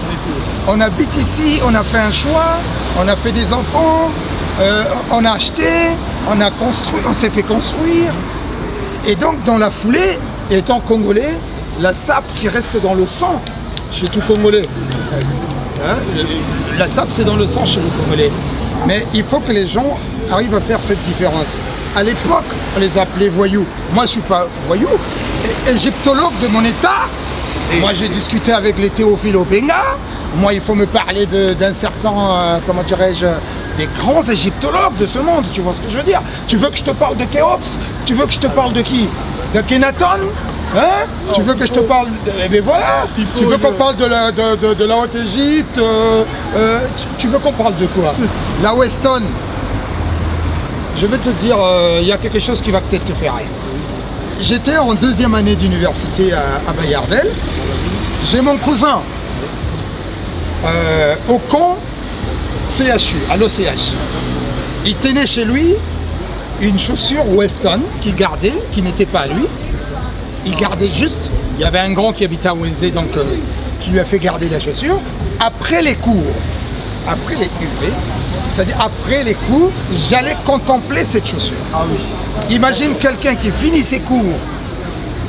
On habite ici, on a fait un choix, on a fait des enfants, on a acheté, on a construit, on s'est fait construire. Et donc, dans la foulée, étant congolais, la sape qui reste dans le sang chez tout Congolais. Hein? La sape, c'est dans le sang chez le Congolais. Mais il faut que les gens arrivent à faire cette différence. À l'époque, on les appelait voyous. Moi, je ne suis pas voyou. Égyptologue de mon état, moi, j'ai discuté avec les Théophile Obenga. Moi, il faut me parler d'un certain, comment dirais-je, des grands égyptologues de ce monde. Tu vois ce que je veux dire? Tu veux que je te parle de Khéops? Tu veux que je te parle de qui? De Kenaton? Hein? Tu veux que je te parle de... Eh bien voilà. Tu veux qu'on parle de la Haute-Égypte? Tu veux qu'on parle de quoi? La Weston. Je vais te dire, il y a quelque chose qui va peut-être te faire rire. J'étais en 2e année d'université à Bayardel. J'ai mon cousin au camp CHU, à l'OCH. Il tenait chez lui une chaussure Weston qu'il gardait, qui n'était pas à lui. Il gardait juste. Il y avait un grand qui habitait à Ouenzé, donc qui lui a fait garder la chaussure. Après les cours, après les UV, c'est-à-dire après les cours, j'allais contempler cette chaussure. Ah oui. Imagine quelqu'un qui finit ses cours.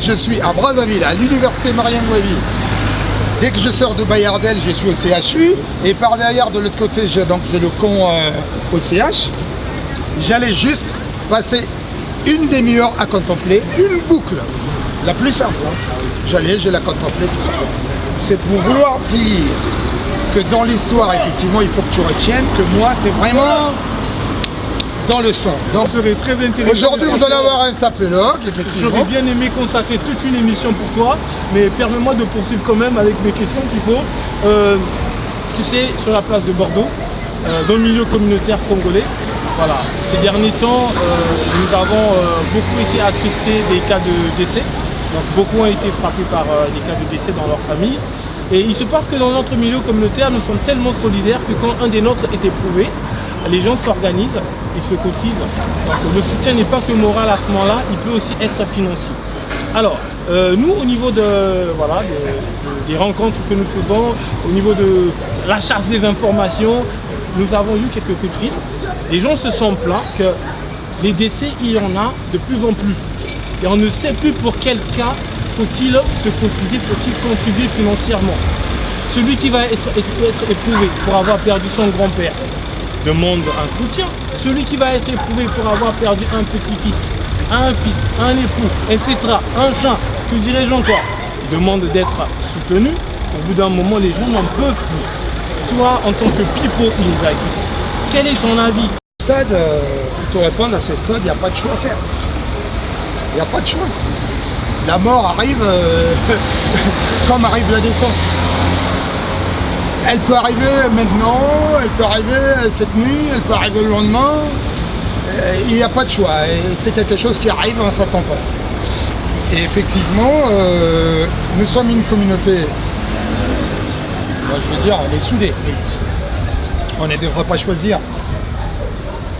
Je suis à Brazzaville, à l'université Marien-Gouavi. Dès que je sors de Bayardel, je suis au CHU. Et par derrière, de l'autre côté, j'ai le camp au CH. J'allais juste passer une demi-heure à contempler une boucle. La plus simple. Hein. J'allais, je la contemplais, tout ça. C'est pour vouloir dire que dans l'histoire, effectivement, il faut que tu retiennes que moi, c'est vraiment dans le sang. Donc, ça serait très intéressant. Aujourd'hui, vous allez avoir un sapologue, effectivement. J'aurais bien aimé consacrer toute une émission pour toi, mais permets-moi de poursuivre quand même avec mes questions, Pipo. Tu sais, sur la place de Bordeaux, dans le milieu communautaire congolais, voilà, ces derniers temps, nous avons beaucoup été attristés des cas de décès. Donc, beaucoup ont été frappés par des cas de décès dans leur famille. Et il se passe que dans notre milieu communautaire, nous sommes tellement solidaires que quand un des nôtres est éprouvé, les gens s'organisent, ils se cotisent. Donc, le soutien n'est pas que moral à ce moment-là, il peut aussi être financier. Alors, nous, au niveau des rencontres que nous faisons, au niveau de la chasse des informations, nous avons eu quelques coups de fil. Les gens se sont plaints que les décès, il y en a de plus en plus. Et on ne sait plus pour quel cas faut-il se cotiser, faut-il contribuer financièrement. Celui qui va être éprouvé pour avoir perdu son grand-père demande un soutien. Celui qui va être éprouvé pour avoir perdu un petit-fils, un fils, un époux, etc., un chien, que dirais-je encore, demande d'être soutenu. Au bout d'un moment, les gens n'en peuvent plus. toi, en tant que pipeau Isaac, quel est ton avis? Stade, pour te répondre à ce stade, il n'y a pas de choix à faire. Il n'y a pas de choix. La mort arrive comme arrive la naissance. Elle peut arriver maintenant, elle peut arriver cette nuit, elle peut arriver le lendemain. Il n'y a pas de choix. Et c'est quelque chose qui arrive, on ne s'attend pas. Et effectivement, nous sommes une communauté, moi, je veux dire, on est soudés. On ne devrait pas choisir.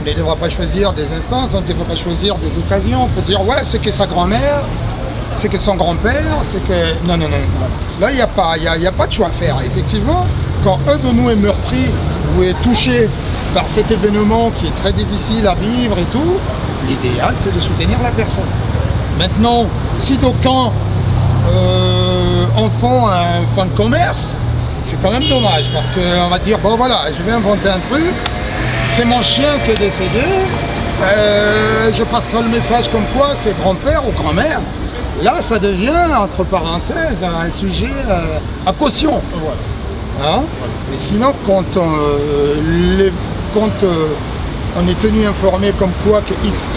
On ne devrait pas choisir des instances, on ne devrait pas choisir des occasions. On peut dire, ouais, c'est que sa grand-mère, c'est que son grand-père, c'est que... Non, non, non. Là, il n'y a pas de choix à faire. Effectivement, quand un de nous est meurtri ou est touché par cet événement qui est très difficile à vivre et tout, l'idéal, c'est de soutenir la personne. Maintenant, si d'aucuns en font un fonds de commerce, c'est quand même dommage parce qu'on va dire, bon voilà, je vais inventer un truc, c'est mon chien qui est décédé, je passerai le message comme quoi c'est grand-père ou grand-mère. Là, ça devient, entre parenthèses, un sujet à caution. Hein? Mais sinon, quand on est tenu informé comme quoi que XY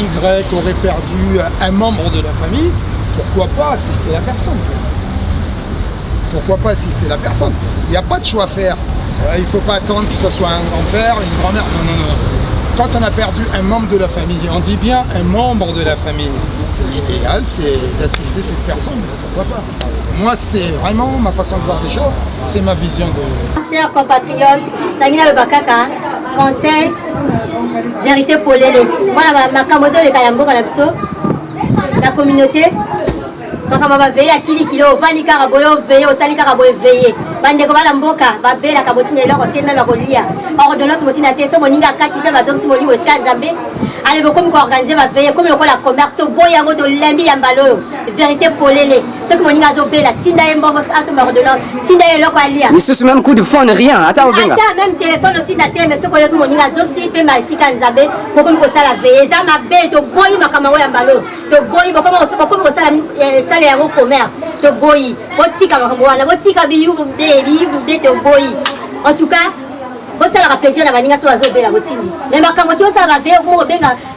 aurait perdu un membre de la famille, pourquoi pas assister la personne? Pourquoi pas assister la personne? Il n'y a pas de choix à faire. Il ne faut pas attendre que ce soit un grand-père, une grand-mère. Non, non, non. Quand on a perdu un membre de la famille, on dit bien un membre de la famille, l'idéal c'est d'assister cette personne. Pourquoi pas? Moi, c'est vraiment ma façon de voir des choses, c'est ma vision de... Chers compatriotes, Tanguina le Bakaka, conseil, vérité pour les. Voilà, ma camozo le Kayambo Kalapso, la communauté. Bakama va veiller à Kilo, Vani Karaboyo, veiller au Sali Karaboyo, veiller. Bande Kobala Mboka, Babé, la Cabotine et l'or, même à Golia. Or de notre motina, Tesso, Moninga, Katipe, Madon Simoni, Wescan, Zambé. Allez, comme vous organisez, va veiller, comme le la commerce, to boyango, to lembi, yambalo, vérité pour les. Ceux qui Moninga Zobé, la Tinda et Mbomos, Asomar de l'or, Tinda et l'or, Alia. Mais ce même coup de fond, rien. Attends, même téléphone, au Tinda, mais ceux qui Moninga Zoxi, Pema, Sikan, Zambé, beaucoup de ça la veille, Zama, bé, to boy, ma camaro, yambalo, to boy, beaucoup de ça, les héros commerce, to boy, botika, la botika, biou, baby, to boy. En tout cas, ça leur a plaisir la manière sur la zone de la botini. Mais ma camocho, ça va faire au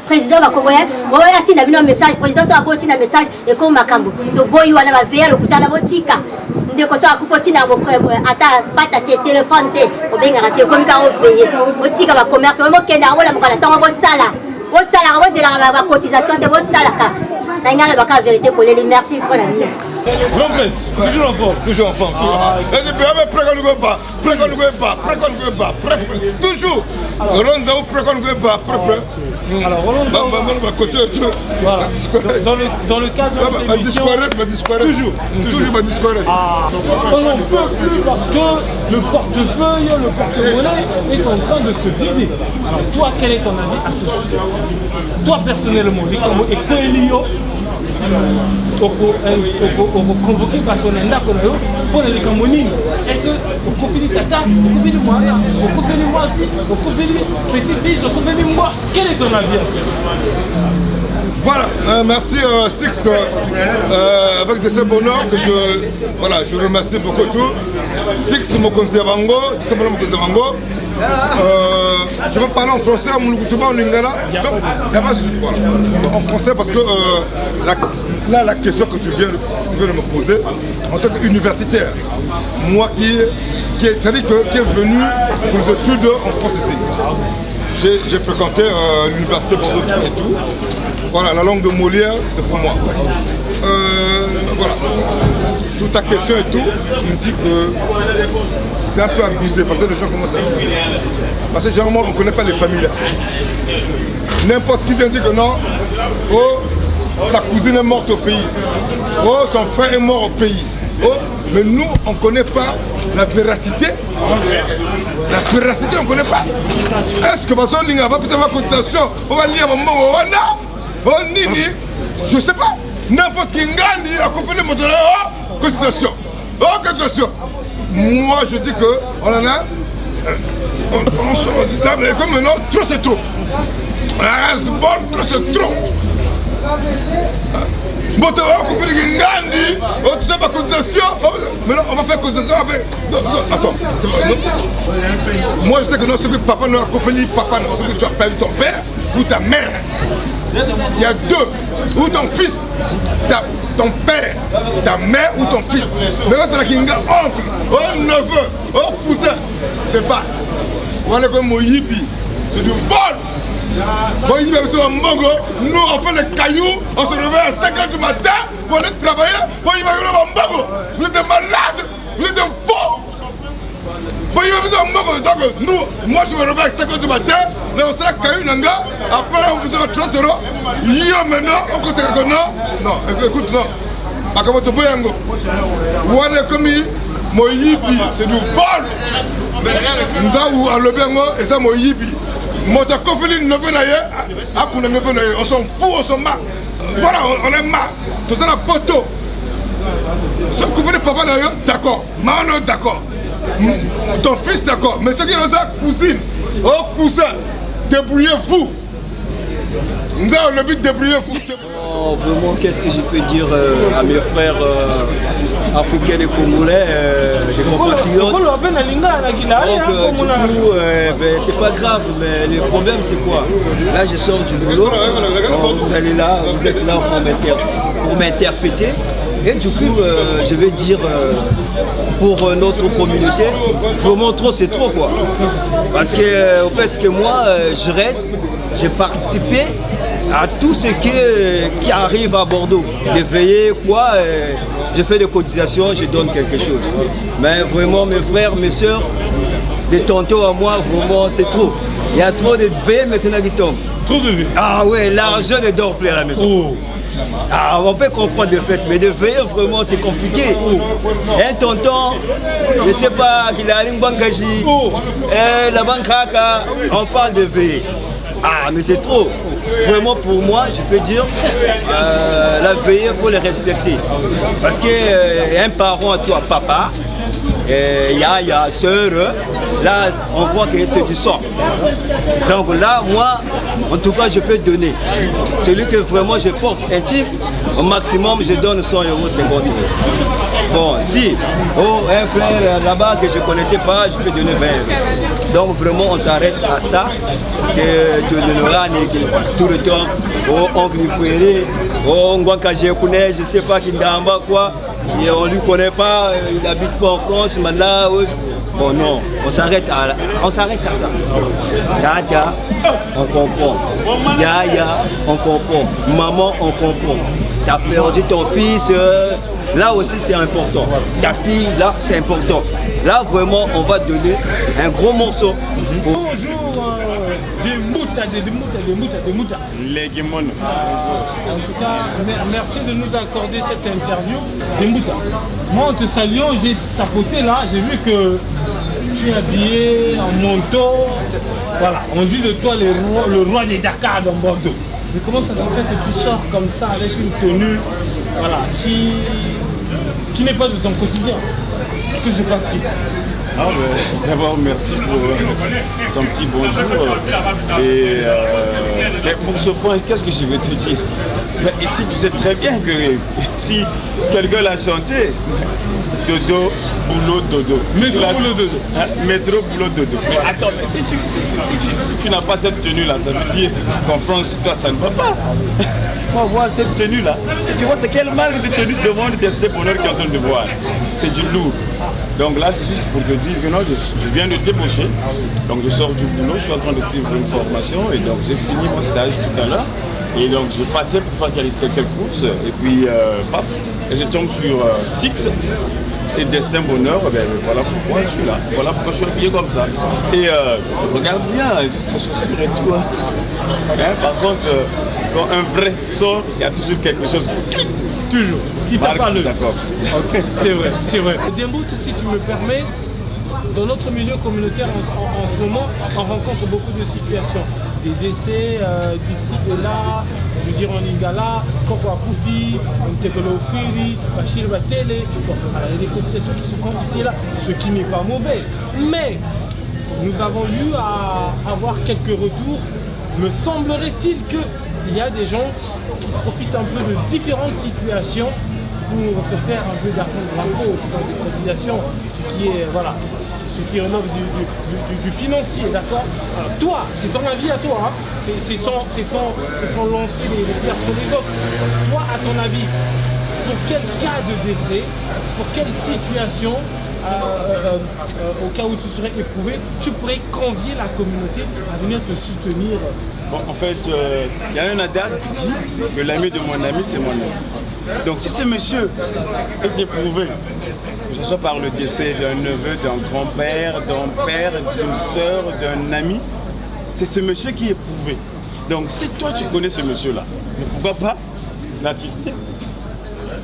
président va congolais. On va un message, président sur la botine un message et comme ma cambo. To boy, on va faire le coup de la botika. De quoi ça a coûté à vos pas ta téléphone, au bien raté, comme quand on veille. Botika va commerce, on va qu'un arbre, on va attendre vos salaires. Vos salaires, on va dire la cotisation de vos salaires. Tanguina le Bakaka, vérité pour les. Merci pour la nuit. L'homme, toujours en forme. Toujours en forme. Toujours. Alors, dans le cadre de l'émission, toujours va disparaître. On n'en peut plus parce que le portefeuille, le porte-monnaie est en train de se vider. Alors toi, quel est ton avis à ce sujet? Toi personnellement, et Coelho, convoqué par ton enda pour les Camonines. Est-ce que au copie tata, au copie moi, au copie moi aussi, au copie petit-fils, au copie moi, quel est ton avis? Voilà, merci Six, avec Destin Bonheur que je remercie beaucoup tout. Six mon conseiller Bango, Destin Bonheur mon conseiller Bango. Je vais parler en français, en lingala. En français parce que là la question que je viens de me poser en tant qu'universitaire, moi qui est venu pour les études en France ici. J'ai fréquenté l'université Bordeaux et tout. Voilà, la langue de Molière, c'est pour moi. Voilà. Sur ta question et tout, je me dis que c'est un peu abusé parce que les gens commencent à abuser. Parce que généralement, on ne connaît pas les familles là. N'importe qui vient dire que non, oh, sa cousine est morte au pays. Oh, son frère est mort au pays. Oh, mais nous, on ne connaît pas la véracité. La véracité, on ne connaît pas. Est-ce que parce qu'on va faire ma cotisation, on va lire un moment, oh, Nini, je ne sais pas. N'importe qui gagne, a confondu mon cotisation. Oh, cotisation. Moi, je dis que on en a. On se dit, mais comme maintenant, trop c'est trop. Trop c'est trop. Bon, tu vas couper des Ngandi, tu sais pas cotisation. Mais là, on va faire cotisation avec. Attends, c'est pas. Moi, je sais que non, ce que papa n'a pas fait, papa, ce que tu as perdu ton père ou ta mère. Il y a deux. Ou ton fils, ton père, ta mère ou ton fils. Mais là, c'est la Kinga, oncle, neveu, cousin. C'est pas. Voilà comme mon yibi. C'est du vol. Bon, il va sur un mongo, nous on fait les cailloux, on se réveille à 5h du matin pour aller travailler. Bon, il va y avoir un mongo. Vous êtes des malades, vous êtes des faux. Bon, il va faire un mongo. Donc, nous, moi je me réveille à 5h du matin, mais on sera caillou nanga. Après, on vous aura 30 €. Yo, maintenant, on considère que non. Non, écoute, non. Akamoto Boyango. Wane Komi, mon yibi, c'est du vol. Nous avons un lobby et ça, mon yibi. Mon conflit ne veut pas, on s'en fout, on s'en marre. Voilà, on est marre. Tout ça, la poteau. Ce conflit papa d'ailleurs, d'accord. Maman, d'accord. Ton fils, d'accord. Mais ce qui est ça, cousine, cousin, débrouillez-vous. Nous avons le but de débrouillez-vous. Oh, vraiment, qu'est-ce que je peux dire à mes frères africains et congolais, des compatriotes. Donc, du coup, c'est pas grave, mais le problème c'est quoi? Là, je sors du boulot, vous allez là, vous êtes là pour m'interpréter. Et du coup, je vais dire pour notre communauté, vraiment trop c'est trop quoi. Parce que au fait que moi, je reste, j'ai participé à tout ce qui arrive à Bordeaux. De veiller quoi, je fais des cotisations, je donne quelque chose. Mais vraiment mes frères, mes soeurs, des tontons à moi, vraiment c'est trop. Il y a trop de veillées maintenant qui tombent. Trop de veillées. Ah ouais, l'argent ne dort plus à la maison. Oh. Ah, on peut comprendre de fait, mais de veiller vraiment c'est compliqué. Un tonton, je ne sais pas, qu'il a une banque la banque on parle de veiller. Ah, mais c'est trop. Vraiment pour moi, je peux dire, la veillée, il faut les respecter. Parce qu'un parent à toi, papa, yaya, soeur, là on voit que c'est du sang. Donc là, moi, en tout cas, je peux donner. Celui que vraiment je porte intime, au maximum, je donne 100 €, 50 €. Bon, si, un frère là-bas que je ne connaissais pas, je peux donner 20 €. Donc vraiment, on s'arrête à ça, que de tout le temps, oncle Fouéré, Ngwanka Jekoune, je ne sais pas qui d'Amba quoi, et on ne lui connaît pas, il n'habite pas en France, là, bon non, on s'arrête à ça. Dada, on comprend. Yaya, on comprend. Maman, on comprend. Tu as perdu ton fils, là aussi c'est important. Ta fille, là c'est important. Là vraiment, on va donner un gros morceau. Bonjour, des moutas. Les guimones. En tout cas, merci de nous accorder cette interview des moutas. Moi, en te saluant, j'ai tapoté là, j'ai vu que tu es habillé en manteau. Voilà, on dit de toi le roi des Dakar dans Bordeaux. Mais comment ça se fait que tu sors comme ça avec une tenue, voilà, qui n'est pas de ton quotidien? Que se passe-t-il? D'abord, merci pour ton petit bonjour. Et pour ce point, qu'est-ce que je vais te dire? Ici, tu sais très bien que si quelqu'un l'a chanté, dodo, boulot, dodo. Métro, boulot, dodo. Métro, boulot, dodo. Mais attends, mais si tu n'as pas cette tenue-là, ça veut dire qu'en France, toi, ça ne va pas. Il faut avoir cette tenue-là. Et tu vois, c'est quelle marque de tenue demande Destin Bonheur qui est en train de voir? C'est du lourd. Donc là, c'est juste pour te dire que non, je viens de débaucher. Donc je sors du boulot, je suis en train de suivre une formation et donc j'ai fini mon stage tout à l'heure. Et donc je passais pour faire quelques courses et puis paf, et je tombe sur Six et Destin Bonheur, ben, voilà pourquoi je suis là, voilà pourquoi je suis habillé comme ça. Et regarde bien, tout ce que je suis sur et tout. Hein, par contre, quand un vrai sort, il y a toujours quelque chose toujours, qui t'a parlé. D'accord. Okay. C'est vrai. Dembout, si tu me permets, dans notre milieu communautaire en ce moment, on rencontre beaucoup de situations. Des décès d'ici et là, je veux dire en Lingala, Koko Akoufi, Ntekolo Firi, Bachir Batele. Bon, alors il y a des cotisations qui se font ici et là, ce qui n'est pas mauvais. Mais nous avons eu à avoir quelques retours. Me semblerait-il que il y a des gens qui profitent un peu de différentes situations pour se faire un peu d'argent de la cause, dans des conciliations, ce qui est, voilà, ce qui relève du financier, d'accord? Alors toi, c'est ton avis à toi, hein? C'est sans lancer les pierres sur les autres. Toi, à ton avis, pour quel cas de décès, pour quelle situation, au cas où tu serais éprouvé, tu pourrais convier la communauté à venir te soutenir? Bon, en fait, il y a un adage qui dit que l'ami de mon ami, c'est mon ami. Donc si ce monsieur est éprouvé, que ce soit par le décès d'un neveu, d'un grand-père, d'un père, d'une sœur, d'un ami, c'est ce monsieur qui est éprouvé. Donc si toi tu connais ce monsieur-là, pourquoi pas l'assister?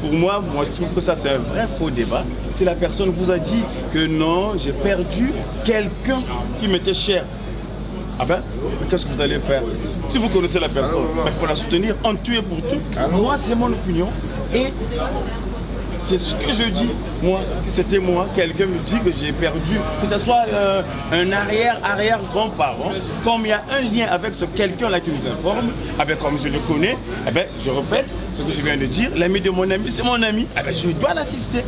Pour moi, je trouve que ça c'est un vrai faux débat. Si la personne vous a dit que non, j'ai perdu quelqu'un qui m'était cher, ah ben, qu'est-ce que vous allez faire? Si vous connaissez la personne, il faut la soutenir en tout et pour tout. Moi, c'est mon opinion. Et c'est ce que je dis. Moi, si c'était moi, quelqu'un me dit que j'ai perdu, que ce soit un arrière-grand-parent, comme il y a un lien avec ce quelqu'un-là qui nous informe, ah ben, comme je le connais, ah ben, je répète ce que je viens de dire, l'ami de mon ami, c'est mon ami, ah ben, je dois l'assister.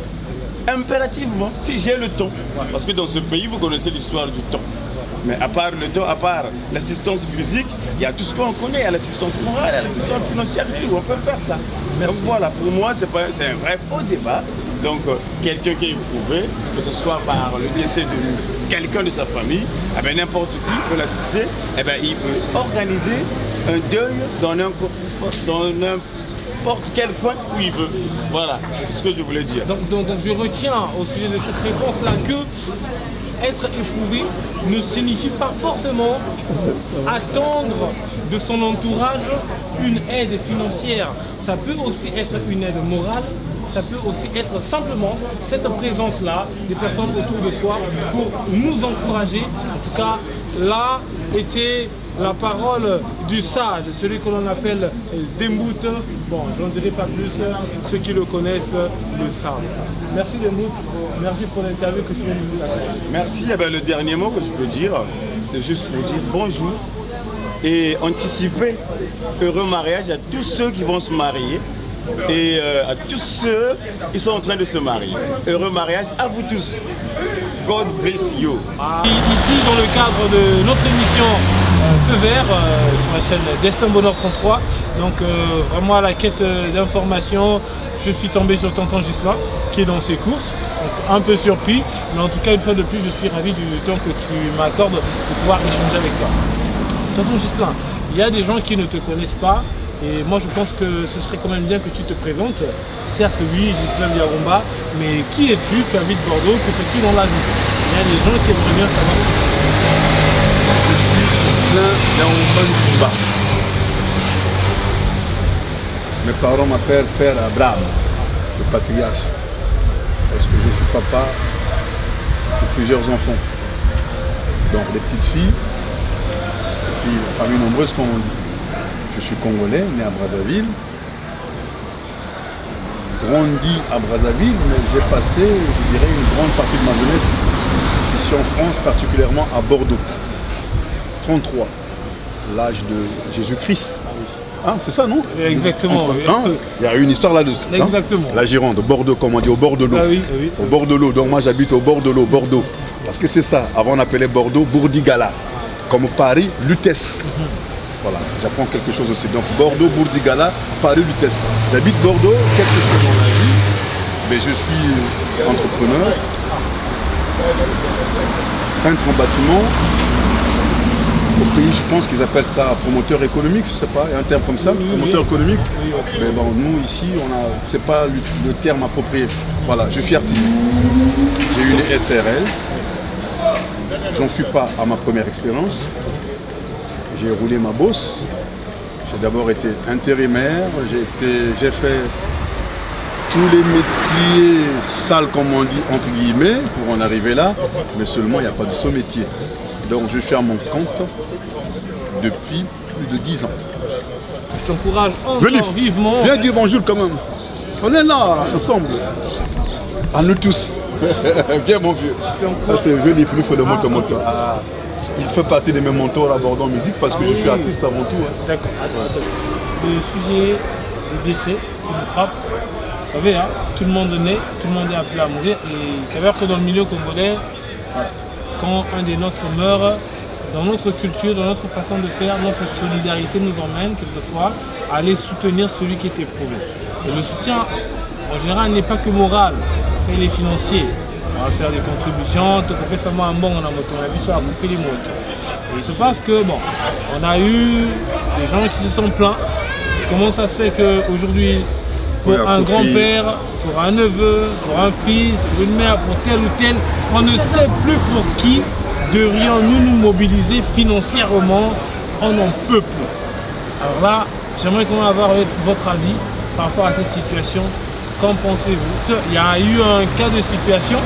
Impérativement, si j'ai le temps. Parce que dans ce pays, vous connaissez l'histoire du temps. Mais à part le temps, à part l'assistance physique, il y a tout ce qu'on connaît, il y a l'assistance morale, il y a l'assistance financière et tout, on peut faire ça. Donc voilà, pour moi, c'est un vrai faux débat. Donc quelqu'un qui est éprouvé, que ce soit par le décès de quelqu'un de sa famille, eh ben, n'importe qui peut l'assister, eh ben, il peut organiser un deuil dans n'importe quel coin où il veut. Voilà, c'est ce que je voulais dire. Donc je retiens au sujet de cette réponse-là que être éprouvé ne signifie pas forcément attendre de son entourage une aide financière. Ça peut aussi être une aide morale, ça peut aussi être simplement cette présence-là des personnes autour de soi pour nous encourager. En tout cas, là était la parole du sage, celui que l'on appelle Dembout. Bon, je n'en dirai pas plus, ceux qui le connaissent le savent. Merci Dembout, merci pour l'interview que tu viens de nous accorder. Merci, eh ben, le dernier mot que je peux dire, c'est juste pour dire bonjour et anticiper heureux mariage à tous ceux qui vont se marier et à tous ceux qui sont en train de se marier. Heureux mariage à vous tous. God bless you. Ici, dans le cadre de notre émission Feu Vert sur la chaîne Destin Bonheur 33, donc vraiment à la quête d'informations, je suis tombé sur Tonton Gislain qui est dans ses courses, donc un peu surpris, mais en tout cas une fois de plus je suis ravi du temps que tu m'accordes de pouvoir échanger avec toi. Tonton Gislain, il y a des gens qui ne te connaissent pas et moi je pense que ce serait quand même bien que tu te présentes. Certes oui, Gislain Yarumba, mais qui es-tu? Tu habites Bordeaux, que fais-tu dans la vie? Il y a des gens qui aimeraient bien savoir. Je suis Gislain Yarumba. Mes parents m'appellent Père Abraham, le patriarche, parce que je suis papa de plusieurs enfants, donc des petites filles, et puis une famille nombreuse comme on dit. Je suis congolais, né à Brazzaville, grandi à Brazzaville, mais j'ai passé, je dirais, une grande partie de ma jeunesse ici en France, particulièrement à Bordeaux. 33, l'âge de Jésus-Christ. Hein, c'est ça, non? Exactement. Il y a eu une histoire là-dessus. Exactement. La Gironde, Bordeaux, comme on dit, au bord de l'eau. Ah oui, oui. Au bord de l'eau. Donc moi j'habite au bord de l'eau, Bordeaux. Parce que c'est ça. Avant on appelait Bordeaux Bourdigala. Comme Paris, Lutèce. Voilà, j'apprends quelque chose aussi. Donc Bordeaux, Bourdigala, Paris, Lutèce. J'habite Bordeaux. Qu'est-ce que je fais dans la vie? Mais je suis entrepreneur, peintre en bâtiment. Au pays, je pense qu'ils appellent ça promoteur économique, je sais pas, il y a un terme comme ça, promoteur économique. Mais bon, nous ici, c'est pas le terme approprié. Voilà, je suis artiste. J'ai eu les SRL. J'en suis pas à ma première expérience. J'ai roulé ma bosse. J'ai d'abord été intérimaire. J'ai fait tous les métiers sales, comme on dit, entre guillemets, pour en arriver là. Mais seulement, il n'y a pas de sous-métier. Donc je suis à mon compte depuis plus de 10 ans. Je t'encourage encore vivement. Viens dire bonjour quand même. On est là, ensemble. À nous tous. Viens mon vieux. C'est Venif, il faut le monter. Il fait partie de mes mentors à Bordeaux en musique parce que je suis artiste avant tout. D'accord. Attends. le sujet des décès qui nous frappe. Vous savez, hein, tout le monde naît, tout le monde est appelé à mourir. Et il s'avère que dans le milieu congolais, quand un des nôtres meurt, dans notre culture, dans notre façon de faire, notre solidarité nous emmène quelquefois à aller soutenir celui qui est éprouvé. Et le soutien, en général, n'est pas que moral, il est financier. On va faire des contributions, tout fait seulement un bon, on a vu ça, on fait les motos. Et il se passe que, bon, on a eu des gens qui se sont plaints. Comment ça se fait qu'aujourd'hui, pour un grand-père, pour un neveu, pour un fils, pour une mère, pour tel ou tel, on ne sait plus pour qui devrions-nous nous mobiliser financièrement, on n'en peut plus. Alors là, j'aimerais qu'on ait votre avis par rapport à cette situation. Qu'en pensez-vous? Il y a eu un cas de situation,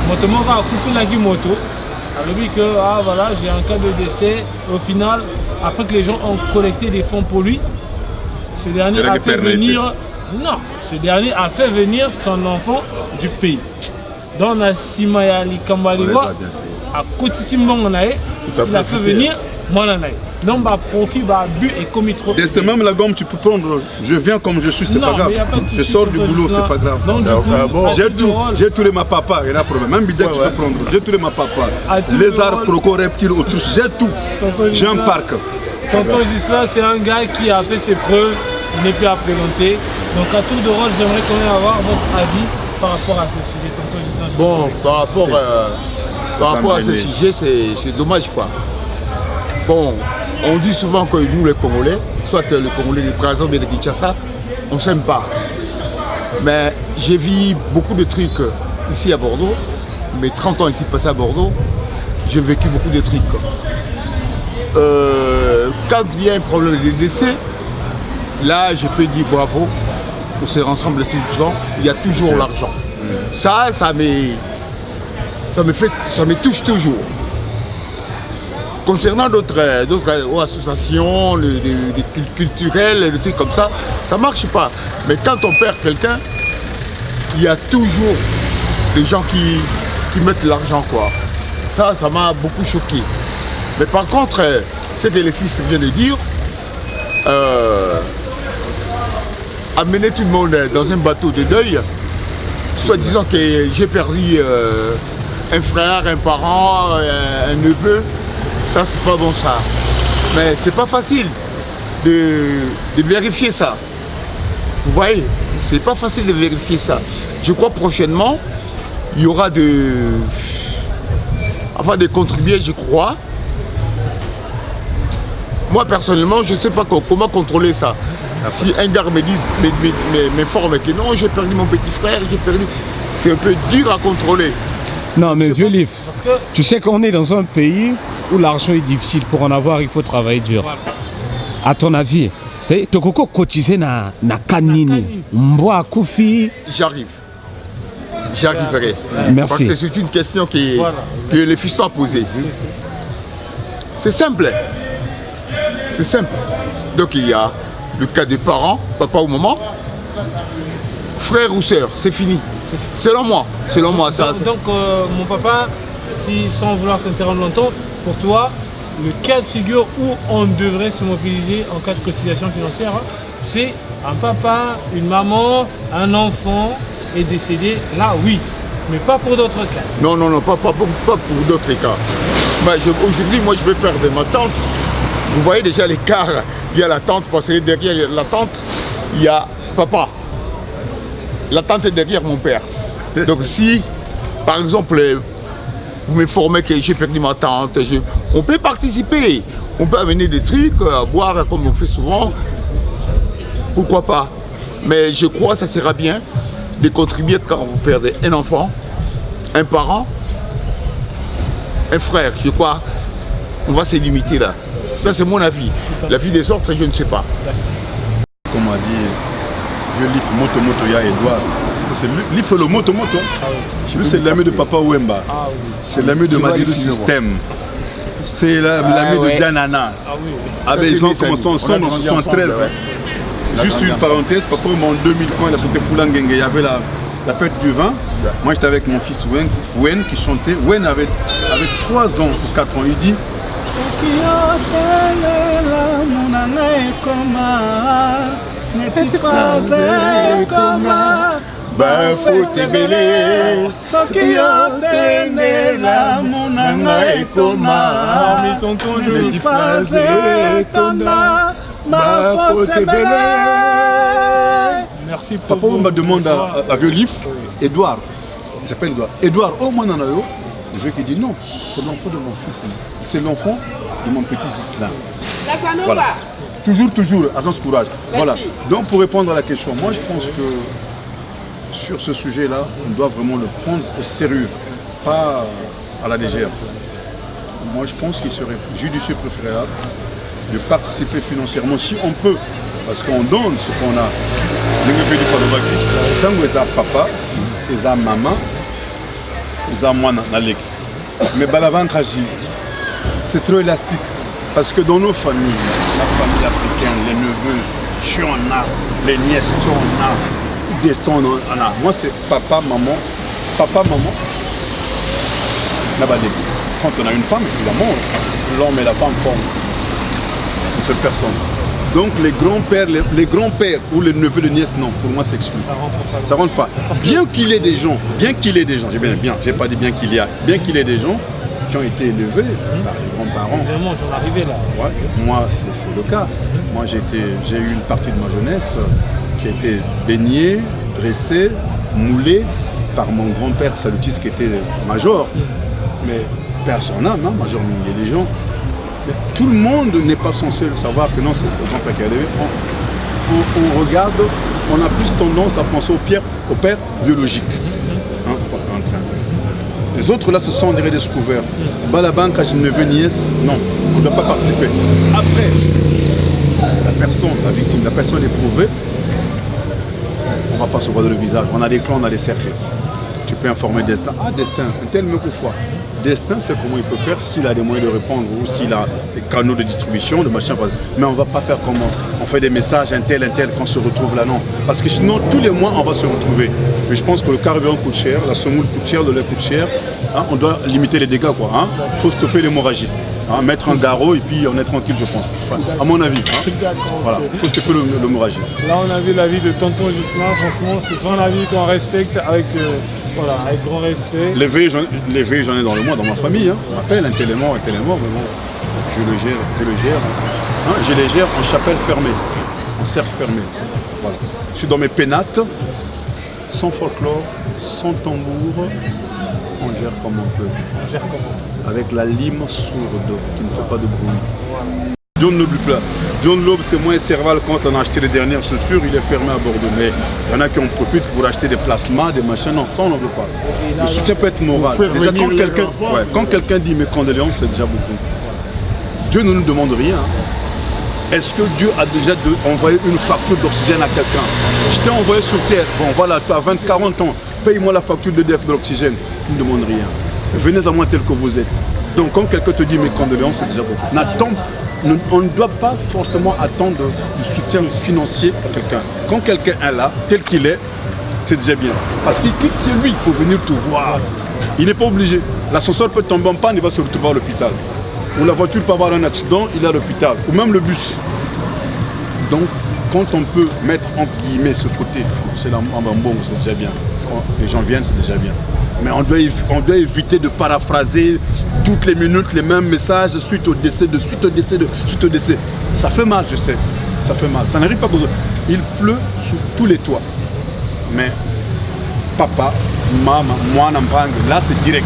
Motomo va couper la moto. Alors lui que voilà, j'ai un cas de décès. Au final, après que les gens ont collecté des fonds pour lui, ce dernier a fait venir. Non, ce dernier a fait venir son enfant du pays. Dans la Simayali Kambaliwa, à Kotisimon, il a fait venir Monanaï. Donc, profit, but et commis trop. Destin, même la gomme, tu peux prendre. Je viens comme je suis, c'est pas grave. Je sors du boulot, c'est pas grave. J'ai tous les ma papa, il y a un problème. Même Bidek, tu peux prendre. J'ai tous les ma papa. Lézards, crocos, reptiles, autruches, j'ai tout. J'ai un parc. Tonton Gisela, c'est un gars qui a fait ses preuves, il n'est plus à présenter. Donc, à tour de rôle, j'aimerais quand même avoir votre avis par rapport à ce sujet. Tonton Gisela. Bon, par rapport à ce sujet, c'est dommage quoi. Bon, on dit souvent que nous les Congolais, soit les Congolais de Brazzaville et de Kinshasa, on ne s'aime pas. Mais j'ai vu beaucoup de trucs ici à Bordeaux, mes 30 ans ici passés à Bordeaux, j'ai vécu beaucoup de trucs. Quand il y a un problème de décès, là je peux dire bravo, on se rassemble tout le temps, il y a toujours l'argent. Ça me touche toujours. Concernant d'autres associations, des culturelles, des trucs comme ça ne marche pas. Mais quand on perd quelqu'un, il y a toujours des gens qui mettent l'argent quoi. Ça m'a beaucoup choqué. Mais par contre, ce que les fils viennent de dire, amener tout le monde dans un bateau de deuil, soit disant que j'ai perdu un frère, un parent, un neveu, ça c'est pas bon ça. Mais c'est pas facile de vérifier ça. Vous voyez, c'est pas facile de vérifier ça. Je crois prochainement, il y aura avant de contribuer, je crois. Moi personnellement, je ne sais pas comment contrôler ça. Si un gars m'informe que non, j'ai perdu mon petit frère, c'est un peu dur à contrôler. Non mais vieux livre, tu sais qu'on est dans un pays où l'argent est difficile. Pour en avoir, il faut travailler dur. Voilà. À ton avis, c'est Tokoko cotisé na kanini, mboa koufi. J'arriverai. Merci. Parce que c'est une question que les fils ont posée. C'est simple. C'est simple. Donc il y a le cas des parents, papa ou maman, frère ou sœur, c'est fini. Selon moi, ça. Donc mon papa, sans vouloir t'interrompre longtemps, pour toi, le cas de figure où on devrait se mobiliser en cas de cotisation financière, c'est un papa, une maman, un enfant est décédé, là oui, mais pas pour d'autres cas. Non, pas pour d'autres cas. Aujourd'hui, moi je vais perdre ma tante. Vous voyez déjà l'écart, il y a la tante, parce que derrière la tante, il y a papa. La tante est derrière mon père. Donc si, par exemple, vous m'informez que j'ai perdu ma tante, on peut participer. On peut amener des trucs, à boire comme on fait souvent. Pourquoi pas? Mais je crois que ça sera bien de contribuer quand vous perdez un enfant, un parent, un frère. Je crois on va se limiter là. Ça c'est mon avis. L'avis des autres, je ne sais pas. Comme a dit vieux Lif Moto ya Edouard. Parce que c'est Lif le Moto. Lui c'est l'ami de Papa Wemba. C'est l'ami de Madilu System. C'est l'ami de Janana. Ils ont commencé ensemble en 1973. Juste une parenthèse, Papa Wemba en 2000 quand il a chanté Foulangenge, il y avait la fête du vin. Moi j'étais avec mon fils Wen qui chantait. Wen avait 3 ans ou 4 ans. Il dit soki otelela monanga ekoma neti phrase ekoma bafaute ebele soki otelela monanga ekoma neti phrase ekoma bafaute ebele. Merci. Papa me demande à Vieux Lif, Edouard, il s'appelle Edouard. Edouard, oh moi non, je vais qu'il dit non, c'est l'enfant de mon fils, c'est l'enfant de mon petit Gislain. Voilà. Toujours, agence courage. Voilà. Donc pour répondre à la question, moi je pense que sur ce sujet-là, on doit vraiment le prendre au sérieux, pas à la légère. Moi je pense qu'il serait judicieux préférable de participer financièrement si on peut, parce qu'on donne ce qu'on a. Tant que ça papa, ça maman, ça moi mais Balaban Kaji, c'est trop élastique. Parce que dans nos familles, la famille africaine, les neveux, tu en as, les nièces, tu en as, destin on en a. Moi c'est papa, maman, quand on a une femme, évidemment, l'homme et la femme forment une seule personne. Donc les grands-pères ou les neveux, les nièces, non, pour moi c'est exclu. Ça rentre pas. Bien qu'il ait des gens, j'ai pas dit bien qu'il y a des gens qui ont été élevés par les grands-parents. Évidemment, j'en arrivais là. Ouais, moi c'est le cas. Moi j'ai eu une partie de ma jeunesse qui a été baignée, dressée, moulée par mon grand-père salutiste qui était major. Mais personne n'a, major, il y a des gens. Mais tout le monde n'est pas censé le savoir que non, c'est le grand-père qui est arrivé. On regarde, on a plus tendance à penser au père biologique. En train. Les autres là, ce sont des découverts. Balaban, quand je ne veux nièce, non, on ne doit pas participer. Après, la victime, la personne éprouvée, on ne va pas se voir dans le visage. On a des clans, on a des cercles. Tu peux informer Destin. Ah, Destin, un tel me fois. Destin, c'est comment il peut faire s'il a des moyens de répondre ou s'il a des canaux de distribution, de machin. Mais on ne va pas faire comment on fait des messages, un tel, qu'on se retrouve là, non. Parce que sinon, tous les mois, on va se retrouver. Mais je pense que le carburant coûte cher, la semoule coûte cher, le lait coûte cher. Hein, on doit limiter les dégâts, quoi. Hein. Faut stopper l'hémorragie. Hein, mettre un garrot et puis on est tranquille, je pense. Enfin, à mon avis. Hein. Voilà, il faut stopper l'hémorragie. Là, on a vu l'avis de tonton Gislain. Franchement, c'est son avis qu'on respecte avec grand respect. Les veilles, j'en ai dans le mois, dans ma famille. Hein. On m'appelle un tel est mort, vraiment. Je le gère. Hein. Je les gère en chapelle fermée, en cercle fermé. Voilà. Je suis dans mes pénates, sans folklore, sans tambour. On gère comme on peut. Avec la lime sourde qui ne fait pas de bruit. Voilà. John Loeb, John Loeb, c'est moins Serval quand on a acheté les dernières chaussures, il est fermé à Bordeaux. Mais il y en a qui en profitent pour acheter des plasmas, des machins. Non, ça on n'en veut pas. Le soutien peut être moral. Déjà quand quelqu'un dit mes condoléances, c'est déjà beaucoup. Dieu ne nous demande rien. Est-ce que Dieu a déjà envoyé une facture d'oxygène à quelqu'un? Je t'ai envoyé sur terre, bon voilà, tu as 20-40 ans, paye-moi la facture de l'oxygène. Il ne demande rien. Venez à moi tel que vous êtes. Donc quand quelqu'un te dit mes condoléances, c'est déjà beaucoup. On ne doit pas forcément attendre du soutien financier à quelqu'un. Quand quelqu'un est là, tel qu'il est, c'est déjà bien. Parce qu'il quitte chez lui pour venir te voir. Il n'est pas obligé. L'ascenseur peut tomber en panne, il va se retrouver à l'hôpital. Ou la voiture peut avoir un accident, il est à l'hôpital. Ou même le bus. Donc, quand on peut mettre en guillemets ce côté, c'est déjà bien. Quand les gens viennent, c'est déjà bien. Mais on doit éviter de paraphraser toutes les minutes les mêmes messages suite au décès. Ça fait mal, je sais. Ça fait mal. Ça n'arrive pas aux autres. Il pleut sur tous les toits. Mais papa, maman, moi, là c'est direct.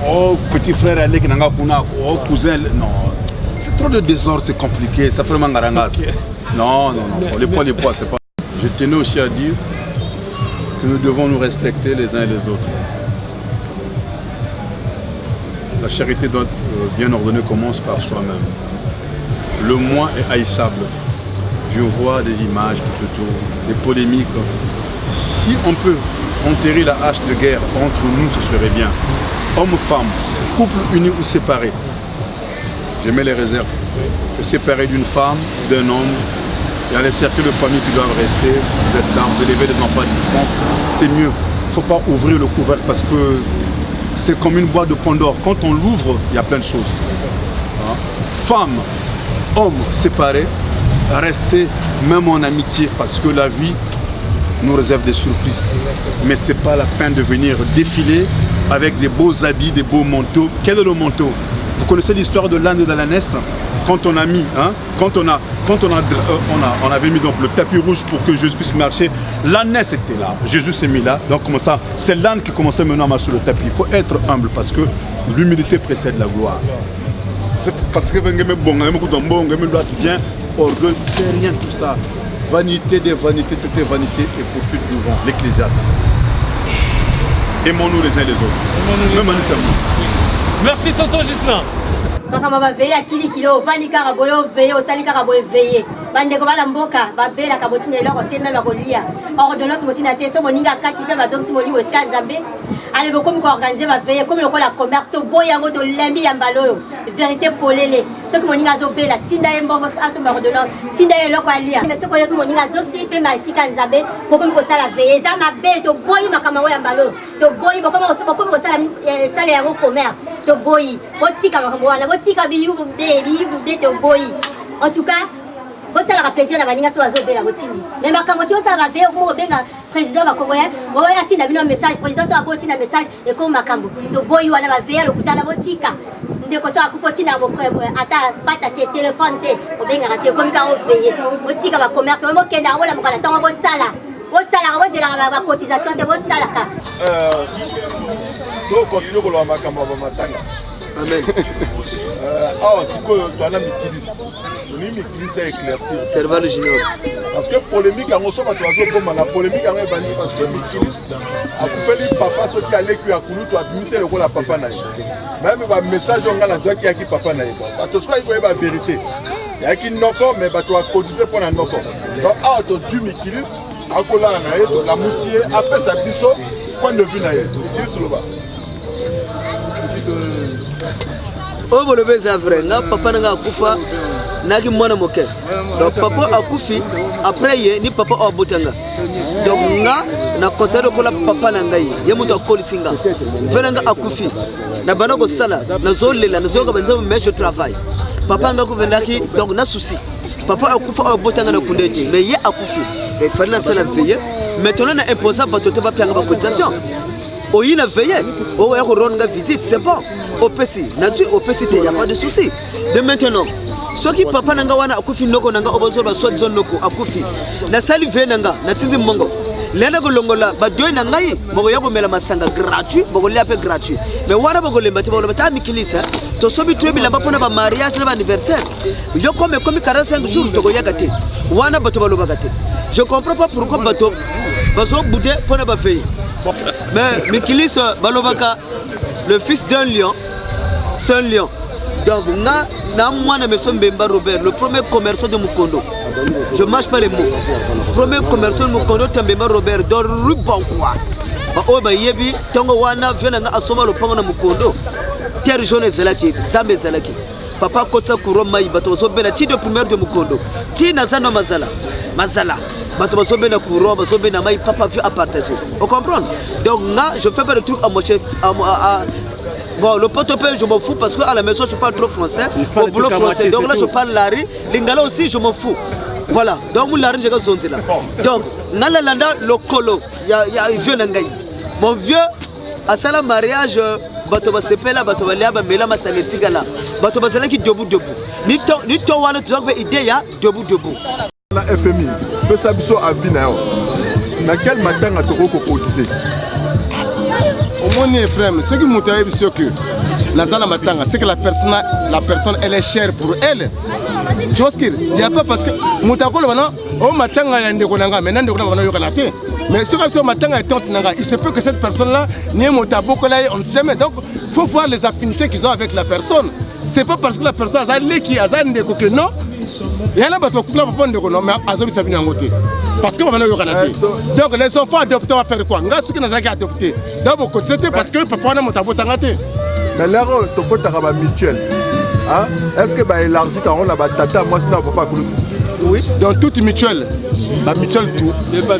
Oh, petit frère, oh, cousin, non. C'est trop de désordre, c'est compliqué. Ça fait le mangarangas. Non. Les poids, c'est pas. Je tenais aussi à dire que nous devons nous respecter les uns et les autres. La charité doit bien ordonnée commence par soi-même. Le moi est haïssable. Je vois des images tout autour, des polémiques. Si on peut enterrer la hache de guerre entre nous, ce serait bien. Hommes, femmes, couple unis ou séparés. Je mets les réserves. Se séparer d'une femme, d'un homme, il y a les cercles de famille qui doivent rester. Vous êtes là, vous élevez les enfants à distance. C'est mieux. Il ne faut pas ouvrir le couvercle parce que c'est comme une boîte de Pandore. Quand on l'ouvre, il y a plein de choses. Hein? femmes, hommes séparés, rester même en amitié parce que la vie nous réserve des surprises. Mais ce n'est pas la peine de venir défiler avec des beaux habits, des beaux manteaux. Quel est le manteau? Vous connaissez l'histoire de l'âne et de l'ânesse? Quand on a mis, hein, on avait mis donc le tapis rouge pour que Jésus puisse marcher, l'ânesse était là, Jésus s'est mis là. Donc comme ça, c'est l'âne qui commençait maintenant à marcher sur le tapis. Il faut être humble parce que l'humilité précède la gloire. C'est parce que bien, orgueil, c'est rien tout ça. Vanité des vanités, tout est vanité et poursuite du vent. L'Ecclésiaste. Aimons-nous les uns les autres. Même Merci tonton Gislain. Makama ba veille akili kilo vani kaka boyo veille osali kaka boyo veille bande ko bala mboka ba bela ka botine loko te même akolia ordonnance motina te so moninga kati pe ba donc si moni moska nzambe ale be comme ko organiser ba veille comme ko la commerce to boya ngo to lembi ya mbalo vérité polele so ki moninga zo bela tinda embongo aso ba ordonnance tinda eloko alia mais so ko le moninga zo si pe ma sika nzambe boko ko sala veille za mabe to boyi makama wa mbalo to boyi boko ko sala sala ya commerce to boyi botika makambo wana botika biyu bube to boyi en tout cas bosala ka plaisir na baninga so azobela botindi mais makambo ti osala ba veille ko benga président ba congolais bo ya tinda bino message président so aboti na message e ko makambo to boyi wana ba veille lokutana botika ndeko so akufoti na ata pata te téléphone te obenga ka te ko mika o veille botika ba commerce mo kenda wala mokala tango bosala bodela ba cotisation te bosala ka donc continue ko lo makambo ba matanga. Amen. Ah, c'est quoi tu as la Mikilis. Ni Mikilis a éclairci. Serval Junior. Parce que polémique en reçoit tu as comme la polémique en bani parce que Mikilis a fait papa ce qui allait que a coulu tu as mis le rôle à papa naï. Même ba message on a la toi qui a qui papa naï. Ba to soit il la vérité. Il y a qui noko mais ba tu as cotisé pour la noko. Donc ah to du Mikilis a kola naï la moussier après sa biso point de vue naï. Mikilis le bas. Oh bon le c'est vrai nga papa nga akufa naki mwana moke donc papa akufi après ye ni papa obotanga donc nga na conseil ko la papa na ngai ye muto akolisinga vena nga akufi na bana ko sala na zolela na zoga banza mais je travaille papa nga ko vendaki donc na souci papa akufa obotanga na kundete mais ye akufi il fallait la sala veiller maintenant na imposa batote ba pianga ba cotisation il a veillé, il a une visite, c'est bon. Au PC, il n'y a pas de souci. De maintenant, ceux qui papa nanga wana akufi noko nanga obozoba soit disons noko akufi. Na sali ve nanga, na tinzi mongo. Lena ko longola ba doy nanga yi, bogo yako mela masanga gratuit, bogo le appel gratuit. Mais wana bogo le mbati bogo bata mikilisa, to sobi trebi la bapona ba mariage na ba anniversaire. Yo comme 45 jours to goya gate. Wana bato baloba gate. Je comprends pas pourquoi bato baso boudé pona ba fei. Mais Mikilis Balobaka, le fils d'un lion, c'est un lion. Donc, moi, je Mbemba Robert, le premier commerçant de Mukondo. Je ne mâche pas les mots. Le premier commerçant de Mukondo, c'est Mbemba Robert, dans rue Bankwa. Oh, bah, Yebi, Tango Wana, vient à Soma le Pango de Mukondo. Terre jaune Zelaki, Zambe Zelaki. Papa Kotsa Kuroma, Batoso Bena, Ti de première de Mukondo. Ti Nazano Mazala. Mazala. Bato basobe na courant, basobe na mai, papa veut à partager. Vous comprenez? Donc là, je fais pas de trucs à moitié. Bon, le potopé, je m'en fous parce qu'à la maison, je parle trop français. Au boulot français. Donc là, je parle lari. Lingala aussi, je m'en fous. Voilà. Donc, mon lari, j'ai gagné son là. Donc, dans la landa, le colo, il y a un vieux nangaï. Mon vieux, à ça, le mariage, bato basepela, bato balia, bamela, masaletiga là. Bato basala qui debout. Ni to wana, tu as une idée, debout. La FMI, peut s'abisso à Vina. Dans quel matin as-tu cotisé? Au moins, frère, ce qui m'a dit, c'est que c'est que la personne elle est chère pour elle. Tu vois ce qu'il y a pas parce que mais si il se peut que cette personne là on ne sait jamais. Donc il faut voir les affinités qu'ils ont avec la personne. C'est pas parce que la personne a qui a que non. Il y a pas de mais parce que donc les enfants adoptés vont faire quoi? Adopté. Donc c'était parce que papa n'a pas mais là, tu peux avoir mutuelle. Est-ce que bah élargi quand on a tata moi sinon papa oui, dans toute mutuelle, la mutuelle tout,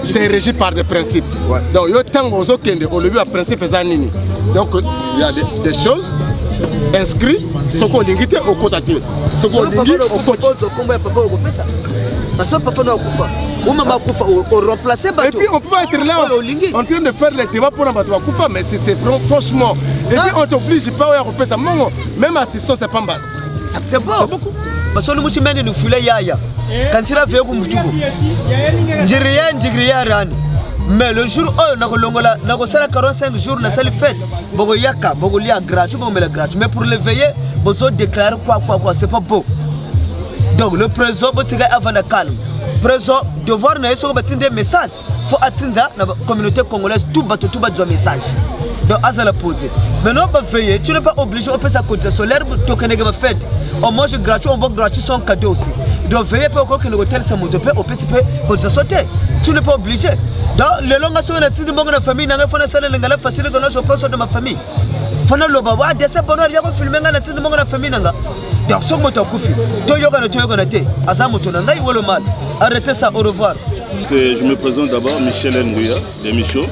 c'est régi par des principes. Ouais. Donc yo tango zo kende au lieu à principe zanini. Donc il y a des choses inscrit soko olingi te okota te soko olingi okoti parce que papa n'a pas et puis on peut pas être là en train de faire les débats pour la Koufa, mais c'est franchement. Et puis on t'oblige pas à repayer ça. Même assistant, c'est pas mal. C'est beaucoup. Parce que nous sommes nous filons yaya. Quand il a fait comme tout. J'ai rien. Mais le jour où nous avons 45 jours, nous avons fait Bogoyaka, Bogolia gratuit, mais pour le veiller, nous avons déclaré quoi, c'est pas beau. Donc le président, avant de calme. Président, devoir des messages. Il faut atteindre la communauté congolaise, tout bas du message. Donc, à la poser. Maintenant, veiller, tu n'es pas obligé de faire sa cotisation solaire, tu n'as pas fait. On mange gratuit, on boit gratuit, son cadeau aussi. Donc, veiller pour que le hôtel soit monté, au PCP, cotisation sauter. Tu n'es pas obligé. Donc, les longues assurances, de la famille, n'a pas facile que je prends de ma famille. Fana loba wa desa bonheur yako filmer nga na tindi monga na famille nanga donc so moto kufi to yoga na te azamoto na ngai wolo mal arrêtez ça, au revoir. Je me présente d'abord Michel Nguya de Michaud.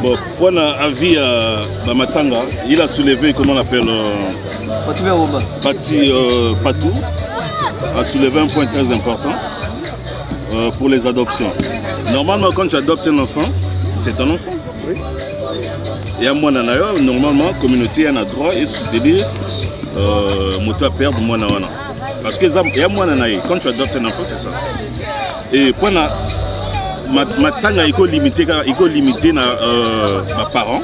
Bon, pour avis à Matanga, il a soulevé comment on appelle Patou a soulevé un point très important pour les adoptions. Normalement quand tu adoptes un enfant, c'est un enfant. Oui. Et à moi, normalement, la communauté a le droit de soutenir moto à perdre moi. Parce que quand tu adoptes un enfant, c'est ça. Et pour ma tanga, il faut limiter mes parents,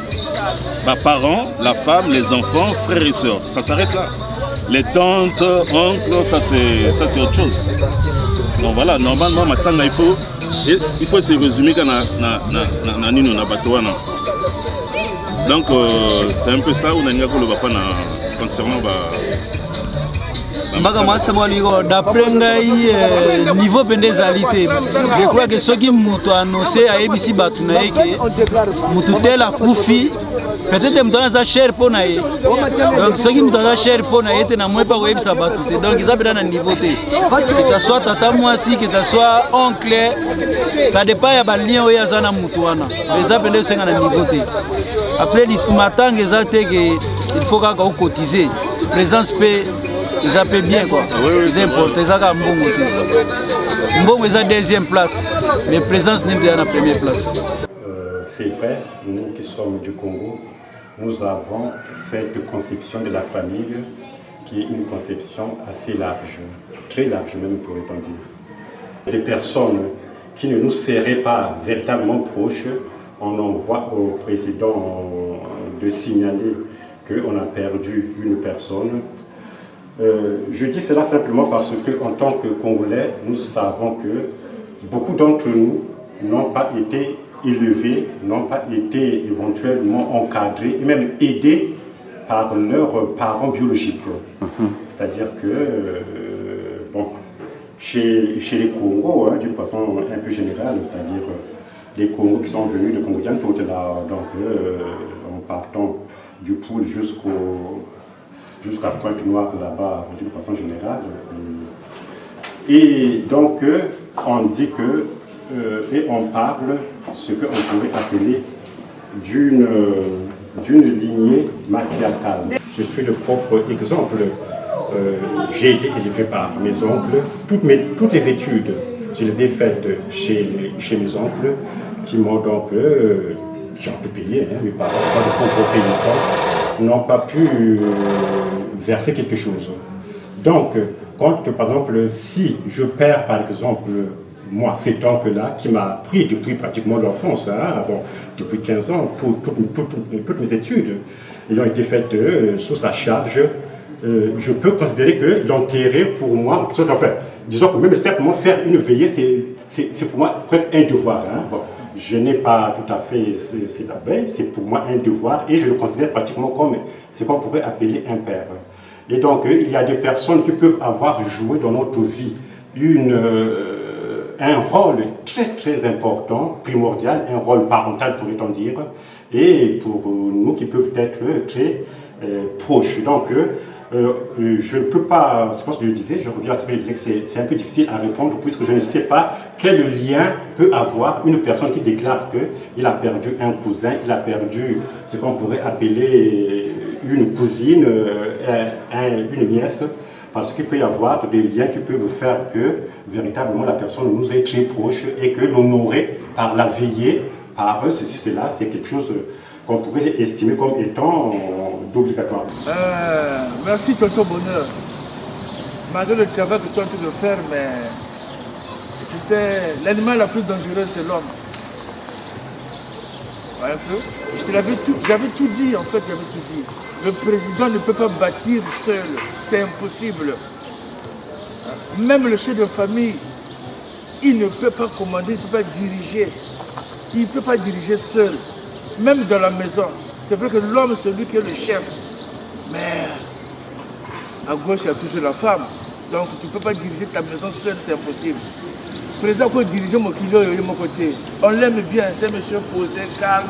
la femme, les enfants, frères et sœurs. Ça s'arrête là. Les tantes, oncles, ça c'est autre chose. Donc voilà, normalement, ma tanga, il faut se résumer dans Nino Nabatouana. Donc c'est un peu ça où on a concernant d'après niveau pendezalité je crois que ceux qui m'ont annoncé à ABC Batunaï que Moutoutel a Koufi peut-être me donne cher pour naïe donc ceux qui me donnent cher pour naïe t'es na moins pas web ça batute donc ils appellent un niveau T que ça soit tata moi si que ça soit oncle ça dépend ya ba lien oya zana mutuana les appellent c'est un niveau T après les matang exacté que il faut qu'on cotiser présence paie ils appellent bien quoi. Ils importent, ils ont Mbongo est à deuxième place, mais présence n'est pas à la première place. C'est vrai, nous qui sommes du Congo, nous avons cette conception de la famille qui est une conception assez large, très large même pourrait-on dire. Des personnes qui ne nous seraient pas véritablement proches, on envoie au président de signaler qu'on a perdu une personne. Je dis cela simplement parce qu'en tant que Congolais, nous savons que beaucoup d'entre nous n'ont pas été élevés, n'ont pas été éventuellement encadrés et même aidés par leurs parents biologiques. C'est-à-dire que, bon, chez les Congos, hein, d'une façon un peu générale, c'est-à-dire les Congos qui sont venus de Congo-Diane, donc en partant du Poul jusqu'à Pointe-Noire là-bas, d'une façon générale. Et donc, on dit que, et on parle ce qu'on pourrait appeler d'une lignée matriarcale. Je suis le propre exemple. J'ai été élevé par mes oncles. Toutes les études, je les ai faites chez mes oncles, qui m'ont donc, j'ai tout payé, hein, mes parents, pas de pauvres paysans, n'ont pas pu verser quelque chose. Donc, quand, par exemple, si je perds, par exemple, moi, cet oncle-là, qui m'a appris depuis pratiquement l'enfance, hein, bon, depuis 15 ans, toutes mes études ayant été faites sous sa charge, je peux considérer que l'enterrer pour moi, enfin, disons que même simplement faire une veillée, c'est pour moi presque un devoir. Hein, bon. Je n'ai pas tout à fait cette abeille, c'est pour moi un devoir et je le considère pratiquement comme ce qu'on pourrait appeler un père. Et donc, il y a des personnes qui peuvent avoir joué dans notre vie un rôle très très important, primordial, un rôle parental pourrait-on dire, et pour nous qui peuvent être très proches. Donc, je ne peux pas, c'est parce que je disais, je reviens à ce que je disais que c'est un peu difficile à répondre puisque je ne sais pas quel lien peut avoir une personne qui déclare qu'il a perdu un cousin, il a perdu ce qu'on pourrait appeler une cousine, une nièce, parce qu'il peut y avoir des liens qui peuvent faire que véritablement la personne nous est très proche et que l'honorer par la veillée, par ceci, cela, c'est quelque chose qu'on pourrait estimer comme étant d'obligatoire. Merci Tonton Bonheur. Malgré le travail que tu es en train de faire, mais tu sais, l'animal le plus dangereux c'est l'homme. Un peu. J'avais tout dit, en fait, j'avais tout dit. Le président ne peut pas bâtir seul, c'est impossible. Même le chef de famille, il ne peut pas commander, il ne peut pas diriger. Il ne peut pas diriger seul, même dans la maison. C'est vrai que l'homme, c'est lui qui est le chef. Mais à gauche, il y a toujours la femme. Donc tu ne peux pas diriger ta maison seul, c'est impossible. Le président peut diriger mon kilo de mon côté. On l'aime bien, c'est un monsieur posé, calme,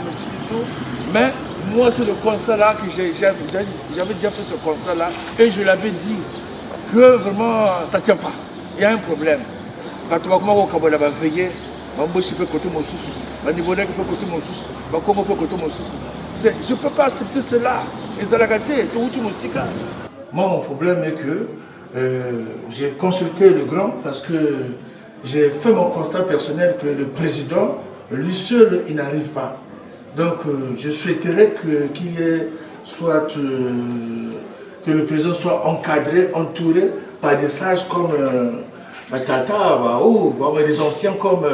tout. Mais moi, c'est le constat-là que j'avais déjà fait ce constat-là. Et je l'avais dit que vraiment, ça ne tient pas. Il y a un problème. Quand tu vas comment au Cameroun va veiller, je peux côté mon sous. Je ne peux pas accepter cela. Et ça l'a gâté. Moi, mon problème est que j'ai consulté le grand parce que j'ai fait mon constat personnel que le président, lui seul, il n'arrive pas. Donc, je souhaiterais qu'il y ait soit que le président soit encadré, entouré par des sages comme Tata, des anciens comme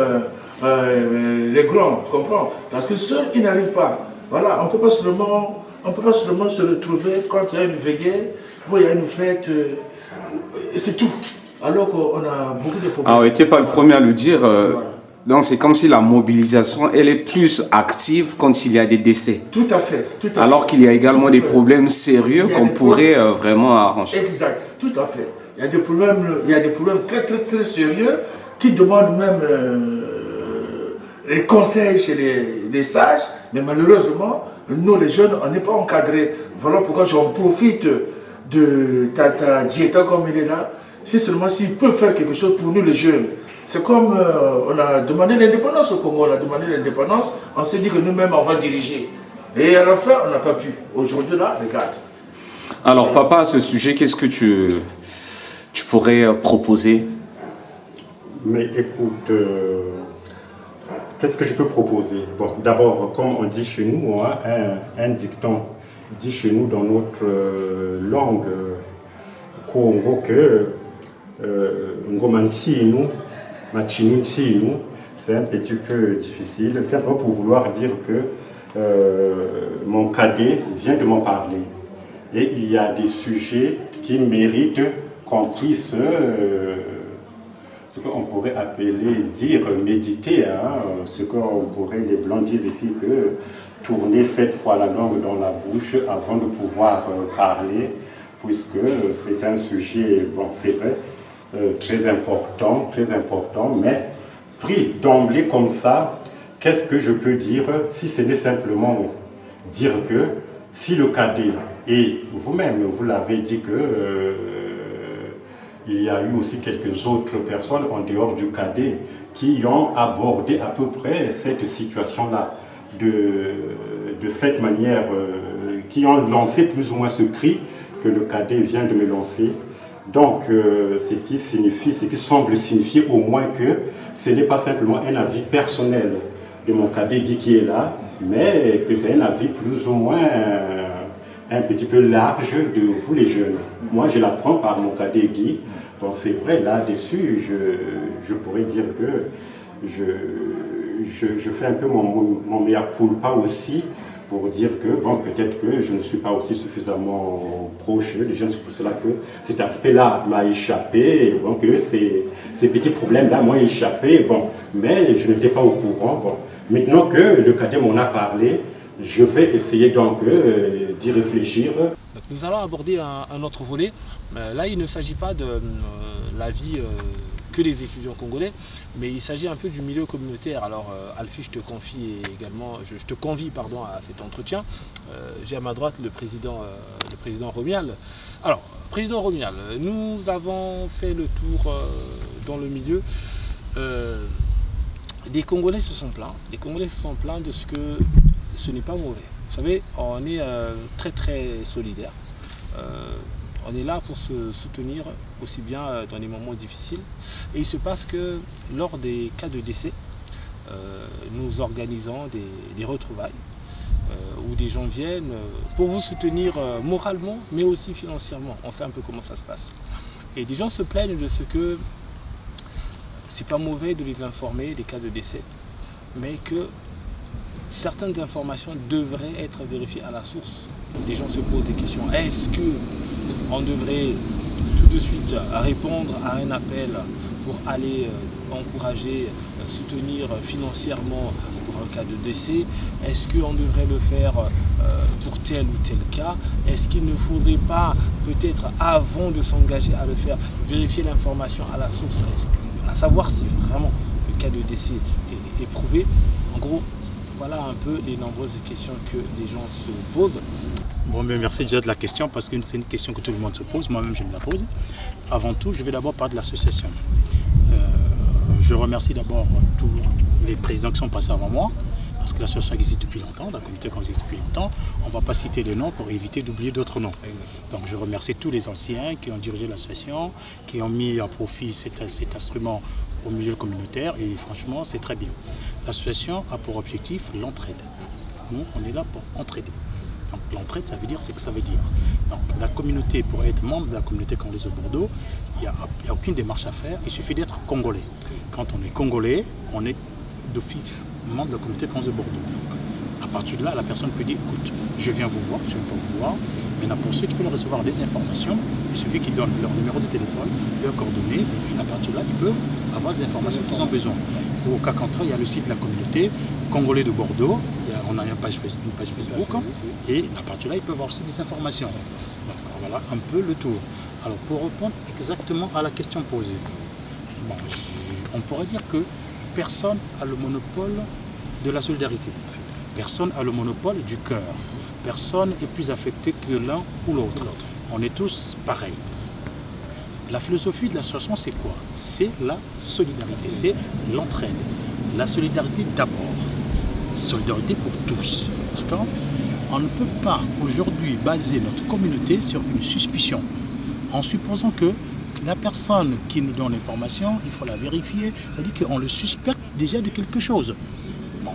les grands, tu comprends? Parce que seul, il n'arrive pas. Voilà, on ne peut pas seulement se retrouver quand il y a une veillée, il y a une fête, et c'est tout. Alors qu'on a beaucoup de problèmes. Alors, tu n'es pas le premier à le dire. Donc, c'est comme si la mobilisation, elle est plus active quand il y a des décès. Tout à fait. Alors qu'il y a également des problèmes sérieux qu'on pourrait vraiment arranger. Exact, tout à fait. Il y a des problèmes très, très, très sérieux qui demandent même les conseils chez les sages. Mais malheureusement, nous, les jeunes, on n'est pas encadrés. Voilà pourquoi j'en profite de Tata Dieta comme il est là. Si seulement s'il peut faire quelque chose pour nous les jeunes. C'est comme on a demandé l'indépendance au Congo, on a demandé l'indépendance, on s'est dit que nous-mêmes on va diriger. Et à la fin, on n'a pas pu. Aujourd'hui là, regarde. Alors papa, à ce sujet, qu'est-ce que tu pourrais proposer? Mais écoute, qu'est-ce que je peux proposer? Bon, d'abord, comme on dit chez nous, un dicton dit chez nous dans notre langue Congo que Ngomantinu, Machinutinu, c'est un petit peu difficile, simplement pour vouloir dire que mon cadet vient de m'en parler. Et il y a des sujets qui méritent qu'on puisse, ce qu'on pourrait appeler, dire, méditer, ce qu'on pourrait, les blancs disent ici, que tourner 7 fois la langue dans la bouche avant de pouvoir parler, puisque c'est un sujet, bon, c'est vrai, très important, mais pris d'emblée comme ça, qu'est-ce que je peux dire si ce n'est simplement dire que si le cadet, et vous-même vous l'avez dit que il y a eu aussi quelques autres personnes en dehors du cadet qui ont abordé à peu près cette situation-là de cette manière, qui ont lancé plus ou moins ce cri que le cadet vient de me lancer. Donc, ce qui semble signifier au moins que ce n'est pas simplement un avis personnel de mon cadet Guy qui est là, mais que c'est un avis plus ou moins un petit peu large de vous les jeunes. Moi, je l'apprends par mon cadet Guy. Bon, c'est vrai, là-dessus, je pourrais dire que je fais un peu mon mea culpa aussi, pour dire que, bon, peut-être que je ne suis pas aussi suffisamment proche des jeunes, c'est pour cela que cet aspect-là m'a échappé, bon, que ces petits problèmes-là m'ont échappé, bon, mais je n'étais pas au courant. Bon. Maintenant que le cadet m'en a parlé, je vais essayer donc d'y réfléchir. Nous allons aborder un autre volet. Là, il ne s'agit pas de l'avis que des étudiants congolais, mais il s'agit un peu du milieu communautaire. Alors, Alfie, je te convie à cet entretien. J'ai à ma droite le président Romial. Alors, président Romial, nous avons fait le tour dans le milieu. Des Congolais se sont plaints. Des Congolais se sont plaints de ce que ce n'est pas mauvais. Vous savez, on est très très solidaire. On est là pour se soutenir aussi bien dans les moments difficiles. Et il se passe que lors des cas de décès, nous organisons des retrouvailles où des gens viennent pour vous soutenir moralement, mais aussi financièrement. On sait un peu comment ça se passe. Et des gens se plaignent de ce que c'est pas mauvais de les informer des cas de décès, mais que certaines informations devraient être vérifiées à la source. Des gens se posent des questions. Est-ce qu'on devrait tout de suite répondre à un appel pour aller encourager, soutenir financièrement pour un cas de décès? Est-ce qu'on devrait le faire pour tel ou tel cas? Est-ce qu'il ne faudrait pas, peut-être avant de s'engager à le faire, vérifier l'information à la source, à savoir si vraiment le cas de décès est prouvé? En gros, voilà un peu les nombreuses questions que les gens se posent. Bon, mais merci déjà de la question parce que c'est une question que tout le monde se pose. Moi-même, je me la pose. Avant tout, je vais d'abord parler de l'association. Je remercie d'abord tous les présidents qui sont passés avant moi parce que l'association existe depuis longtemps, la communauté existe depuis longtemps. On ne va pas citer les noms pour éviter d'oublier d'autres noms. Donc, je remercie tous les anciens qui ont dirigé l'association, qui ont mis à profit cet instrument au milieu communautaire et franchement, c'est très bien. L'association a pour objectif l'entraide. Nous, on est là pour entraider. Donc l'entraide, ça veut dire ce que ça veut dire. Donc la communauté, pour être membre de la communauté congolaise de Bordeaux, il n'y a aucune démarche à faire, il suffit d'être congolais. Quand on est congolais, on est d'office membre de la communauté congolaise de Bordeaux. Donc, à partir de là, la personne peut dire, écoute, je viens vous voir, je ne viens pas vous voir. Maintenant, pour ceux qui veulent recevoir des informations, il suffit qu'ils donnent leur numéro de téléphone, leurs coordonnées, et puis à partir de là, ils peuvent avoir des informations qu'ils ont besoin. Au cas contraire, il y a le site de la communauté, Congolais de Bordeaux, on a une page Facebook, et à partir de là, ils peuvent avoir aussi des informations. Donc voilà un peu le tour. Alors pour répondre exactement à la question posée, bon, on pourrait dire que personne n'a le monopole de la solidarité. Personne n'a le monopole du cœur. Personne n'est plus affecté que l'un ou l'autre. On est tous pareils. La philosophie de l'association, c'est quoi? C'est la solidarité, c'est l'entraide. La solidarité d'abord. Solidarité pour tous. D'accord? On ne peut pas aujourd'hui baser notre communauté sur une suspicion. En supposant que la personne qui nous donne l'information, il faut la vérifier. C'est-à-dire qu'on le suspecte déjà de quelque chose. Bon.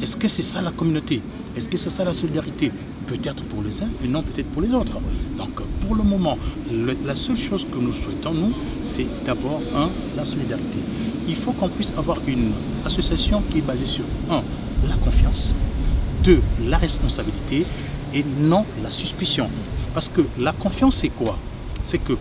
Est-ce que c'est ça la communauté? Est-ce que c'est ça la solidarité? Peut-être pour les uns et non peut-être pour les autres. Donc pour le moment, la seule chose que nous souhaitons, nous, c'est d'abord, la solidarité. Il faut qu'on puisse avoir une association qui est basée sur, la confiance, 2, la responsabilité et non la suspicion. Parce que la confiance, c'est quoi? C'est que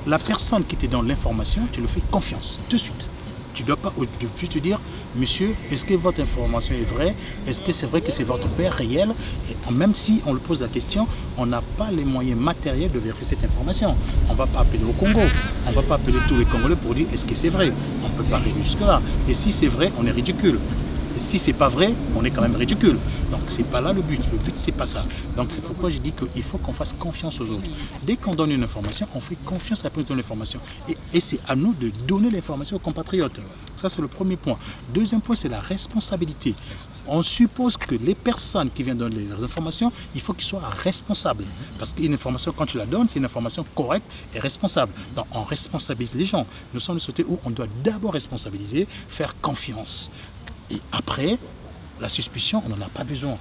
la personne qui te donne l'information, tu lui fais confiance de suite. Tu ne dois pas plus te dire, monsieur, est-ce que votre information est vraie? Est-ce que c'est vrai que c'est votre père réel? Et même si on le pose la question, on n'a pas les moyens matériels de vérifier cette information. On ne va pas appeler au Congo. On ne va pas appeler tous les Congolais pour dire, est-ce que c'est vrai? On ne peut pas arriver jusque-là. Et si c'est vrai, on est ridicule. Et si c'est pas vrai, on est quand même ridicule. Donc c'est pas là le but. Le but, c'est pas ça. Donc c'est pourquoi je dis qu'il faut qu'on fasse confiance aux autres. Dès qu'on donne une information, on fait confiance à la personne qui donne l'information. Et c'est à nous de donner l'information aux compatriotes. Ça, c'est le premier point. Deuxième point, c'est la responsabilité. On suppose que les personnes qui viennent donner les informations, il faut qu'ils soient responsables. Parce qu'une information, quand tu la donnes, c'est une information correcte et responsable. Donc on responsabilise les gens. Nous sommes de ce côté où on doit d'abord responsabiliser, faire confiance. Et après, la suspicion, on n'en a pas besoin.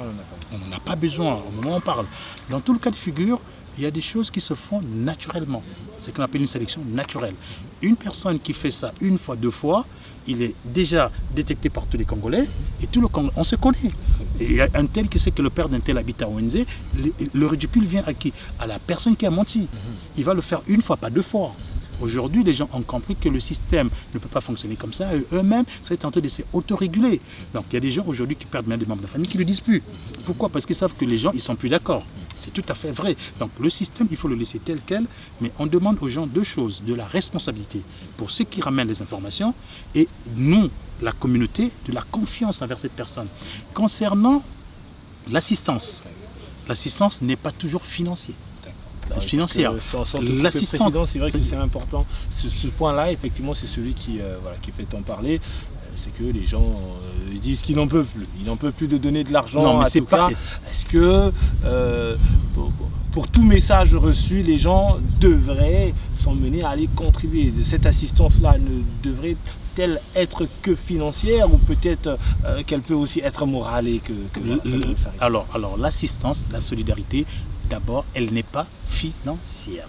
On n'en a pas besoin au moment où on parle. Dans tout le cas de figure, il y a des choses qui se font naturellement. C'est ce qu'on appelle une sélection naturelle. Une personne qui fait ça une fois, 2 fois, il est déjà détecté par tous les Congolais et tout le Congo, on se connaît. Et il y a un tel qui sait que le père d'un tel habite à ONZ, le ridicule vient à qui? À la personne qui a menti. Il va le faire une fois, pas 2 fois. Aujourd'hui, les gens ont compris que le système ne peut pas fonctionner comme ça et eux-mêmes, c'est en train de s'autoréguler. Donc il y a des gens aujourd'hui qui perdent bien des membres de la famille qui ne le disent plus. Pourquoi? Parce qu'ils savent que les gens ils sont plus d'accord. C'est tout à fait vrai. Donc le système, il faut le laisser tel quel, mais on demande aux gens 2 choses, de la responsabilité pour ceux qui ramènent les informations et nous, la communauté, de la confiance envers cette personne. Concernant l'assistance n'est pas toujours financière. Financière. L'assistance, c'est vrai que c'est important. Ce point-là, effectivement, c'est celui qui fait tant parler. c'est que les gens disent qu'ils n'en peuvent plus. Ils n'en peuvent plus de donner de l'argent. Non, mais c'est pas. Est-ce que pour tout message reçu, les gens devraient s'en mener à aller contribuer? Cette assistance-là ne devrait-elle être que financière ou peut-être qu'elle peut aussi être morale et que Alors, l'assistance, la solidarité, d'abord, elle n'est pas financière.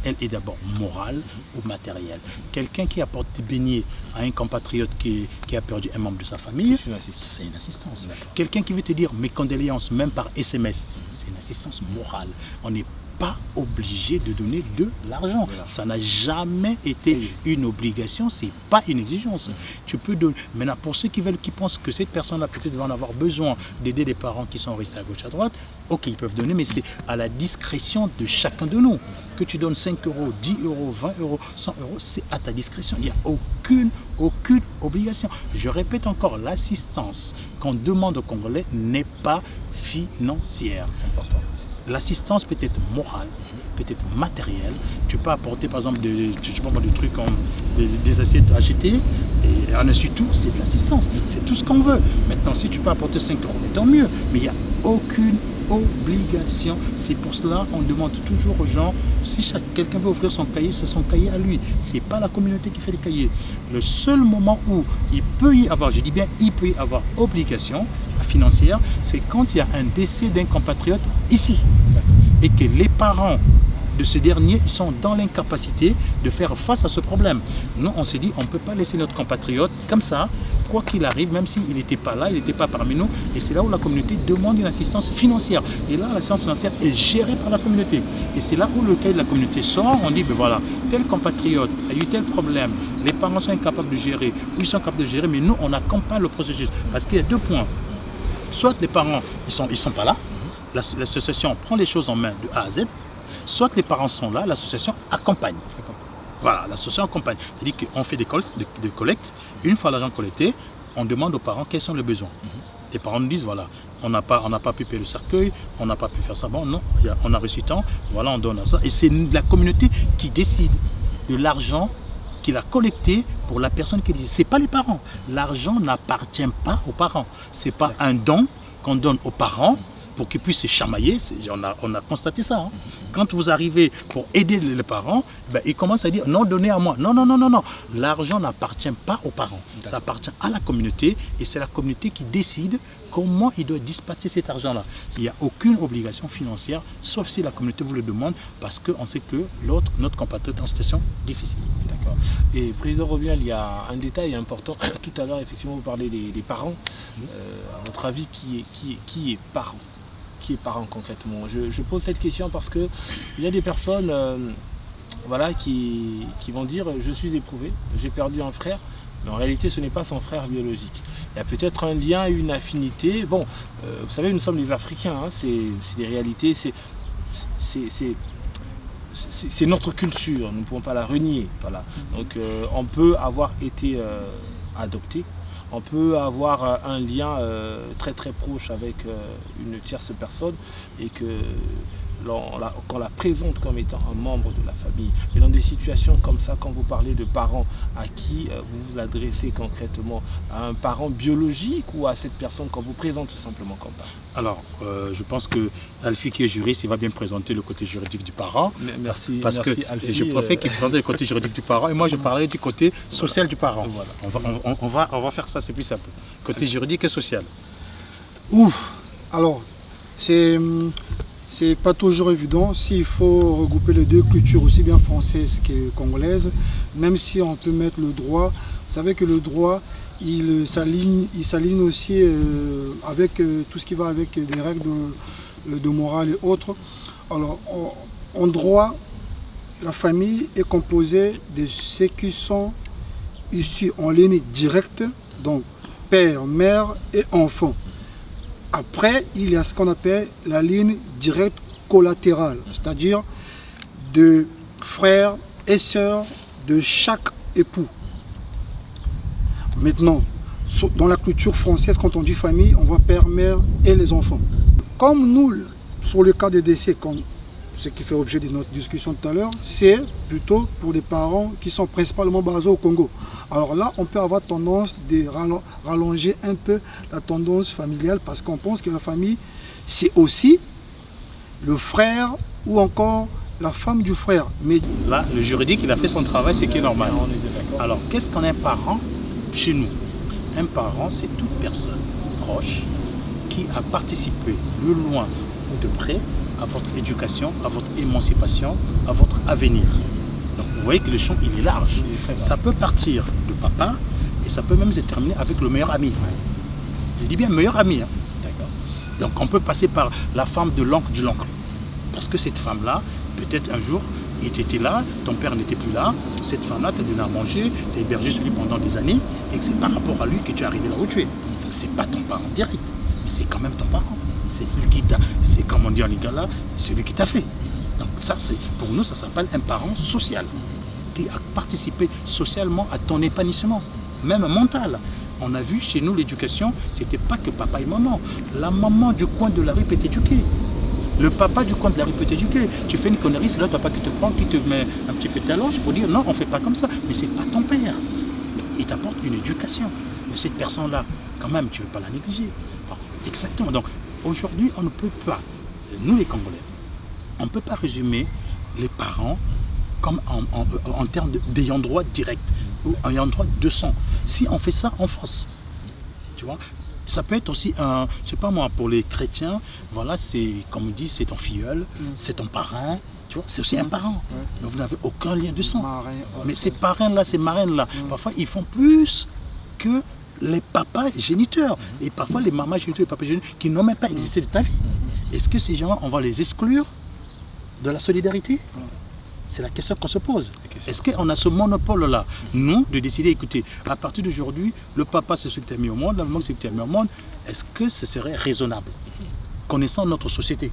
Elle est d'abord morale ou matérielle. Quelqu'un qui apporte des beignets à un compatriote qui a perdu un membre de sa famille, c'est une assistance. Quelqu'un qui veut te dire mes condoléances, même par SMS, c'est une assistance morale. On n'est pas obligé de donner de l'argent. Voilà. Ça n'a jamais été une obligation, c'est pas une exigence. Tu peux donner. Maintenant, pour ceux qui pensent que cette personne-là peut-être va en avoir besoin d'aider des parents qui sont restés à gauche, à droite, ok, ils peuvent donner, mais c'est à la discrétion de chacun de nous. Que tu donnes 5 euros, 10 euros, 20 euros, 100 euros, c'est à ta discrétion. Il n'y a aucune obligation. Je répète encore, l'assistance qu'on demande aux Congolais n'est pas financière. Important. L'assistance peut être morale, peut être matérielle. Tu peux apporter par exemple des trucs comme des assiettes achetées et en dessus tout, c'est de l'assistance. C'est tout ce qu'on veut. Maintenant, si tu peux apporter 5 euros, tant mieux. Mais il n'y a aucune obligation. C'est pour cela qu'on demande toujours aux gens, si quelqu'un veut offrir son cahier, c'est son cahier à lui. C'est pas la communauté qui fait les cahiers. Le seul moment où il peut y avoir, je dis bien, il peut y avoir obligation financière, c'est quand il y a un décès d'un compatriote ici et que les parents de ce dernier, ils sont dans l'incapacité de faire face à ce problème. Nous, on se dit, on ne peut pas laisser notre compatriote comme ça, quoi qu'il arrive, même s'il n'était pas là, il n'était pas parmi nous. Et c'est là où la communauté demande une assistance financière. Et là, l'assistance financière est gérée par la communauté. Et c'est là où le cahier de la communauté sort, on dit, ben voilà, tel compatriote a eu tel problème, les parents sont incapables de gérer, ou ils sont capables de gérer, mais nous, on accompagne le processus. Parce qu'il y a 2 points. Soit les parents, ils sont pas là, l'association prend les choses en main de A à Z, soit les parents sont là, l'association accompagne. Voilà, l'association accompagne. C'est-à-dire qu'on fait des collectes. Une fois l'argent collecté, on demande aux parents quels sont les besoins. Les parents nous disent, voilà, on n'a pas pu payer le cercueil, on n'a pas pu faire ça. Bon, non, on a reçu tant, voilà, on donne à ça. Et c'est la communauté qui décide de l'argent qu'il a collecté pour la personne qui dit. Ce n'est pas les parents. L'argent n'appartient pas aux parents. Ce n'est pas un don qu'on donne aux parents pour qu'ils puissent se chamailler. On a constaté ça. Hein. Quand vous arrivez pour aider les parents, ben, ils commencent à dire non, donnez à moi. Non. L'argent n'appartient pas aux parents. Ça appartient à la communauté et c'est la communauté qui décide comment il doit dispatcher cet argent-là. Il n'y a aucune obligation financière, sauf si la communauté vous le demande, parce qu'on sait que notre compatriote est en situation difficile. D'accord. Et Président Romuald, il y a un détail important. Tout à l'heure, effectivement, vous parlez des parents. À votre avis, qui est parent? Qui est parent concrètement? Je pose cette question parce qu'il y a des personnes qui vont dire je suis éprouvé, j'ai perdu un frère, mais en réalité ce n'est pas son frère biologique. Il y a peut-être un lien, une affinité. Bon, vous savez, nous sommes les Africains, hein, c'est des réalités, c'est notre culture, nous ne pouvons pas la renier. Voilà. Donc on peut avoir été adopté. On peut avoir un lien très très proche avec une tierce personne et qu'on la présente comme étant un membre de la famille. Mais dans des situations comme ça, quand vous parlez de parents, à qui vous vous adressez concrètement? À un parent biologique ou à cette personne qu'on vous présente tout simplement comme parent? Alors, je pense que Alfie, qui est juriste, il va bien présenter le côté juridique du parent. Merci Alfie, je préfère qu'il présente le côté juridique du parent et moi je parlerai du côté social du parent. Voilà. On va faire ça, c'est plus simple. Côté juridique et social. Alors, c'est pas toujours évident s'il faut regrouper les 2 cultures, aussi bien française que congolaise, même si on peut mettre le droit. Vous savez que le droit, il s'aligne aussi avec tout ce qui va avec des règles de morale et autres. Alors, en droit, la famille est composée de ceux qui sont issus en ligne directe, donc père, mère et enfant. Après, il y a ce qu'on appelle la ligne directe collatérale, c'est-à-dire de frères et sœurs de chaque époux. Maintenant, dans la culture française, quand on dit famille, on voit père, mère et les enfants. Comme nous, sur le cas des décès, ce qui fait objet de notre discussion tout à l'heure, c'est plutôt pour des parents qui sont principalement basés au Congo. Alors là, on peut avoir tendance de rallonger un peu la tendance familiale parce qu'on pense que la famille, c'est aussi le frère ou encore la femme du frère. Mais là, le juridique, il a fait son travail, c'est qui est normal. Alors, qu'est-ce qu'un parent chez nous? Un parent, c'est toute personne proche qui a participé de loin ou de près à votre éducation, à votre émancipation, à votre avenir. Donc vous voyez que le champ il est large. Ça peut partir de papa et ça peut même se terminer avec le meilleur ami. Je dis bien meilleur ami. Hein. Donc on peut passer par la femme de l'oncle de l'oncle. Parce que cette femme-là, peut-être un jour, il était là, ton père n'était plus là, cette femme-là t'a donné à manger, t'as hébergé sur lui pendant des années, et que c'est par rapport à lui que tu es arrivé là où tu es. C'est pas ton parent direct, mais c'est quand même ton parent. C'est lui qui t'a, c'est comme on dit en Lingala, celui qui t'a fait. Donc ça, pour nous, ça s'appelle un parent social, qui a participé socialement à ton épanouissement, même mental. On a vu chez nous l'éducation, c'était pas que papa et maman. La maman du coin de la rue peut t'éduquer. Le papa du coin de la rue peut t'éduquer. Tu fais une connerie, c'est là le papa qui te prend, qui te met un petit peu talonge pour dire non, on ne fait pas comme ça. Mais c'est pas ton père. Il t'apporte une éducation. Mais cette personne-là, quand même, tu ne veux pas la négliger. Bon, exactement. Donc aujourd'hui, on ne peut pas, nous les Congolais, on ne peut pas résumer les parents comme en termes d'ayant droit direct ou ayant droit de sang. Si on fait ça en France, tu vois. Ça peut être aussi un, je sais pas moi, pour les chrétiens, voilà, c'est, comme on dit, c'est ton filleul, c'est ton parrain, tu vois, c'est aussi un parent. Mais vous n'avez aucun lien de sang. Mais ces parrains-là, ces marraines-là, parfois ils font plus que les papas géniteurs. Et parfois les mamas géniteurs et les papas géniteurs qui n'ont même pas existé de ta vie. Est-ce que ces gens-là, on va les exclure de la solidarité ? C'est la question qu'on se pose. Est-ce qu'on a ce monopole-là, nous, de décider, écoutez, à partir d'aujourd'hui, le papa c'est ce que tu as mis au monde, la maman c'est ce que tu as mis au monde, est-ce que ce serait raisonnable, connaissant notre société?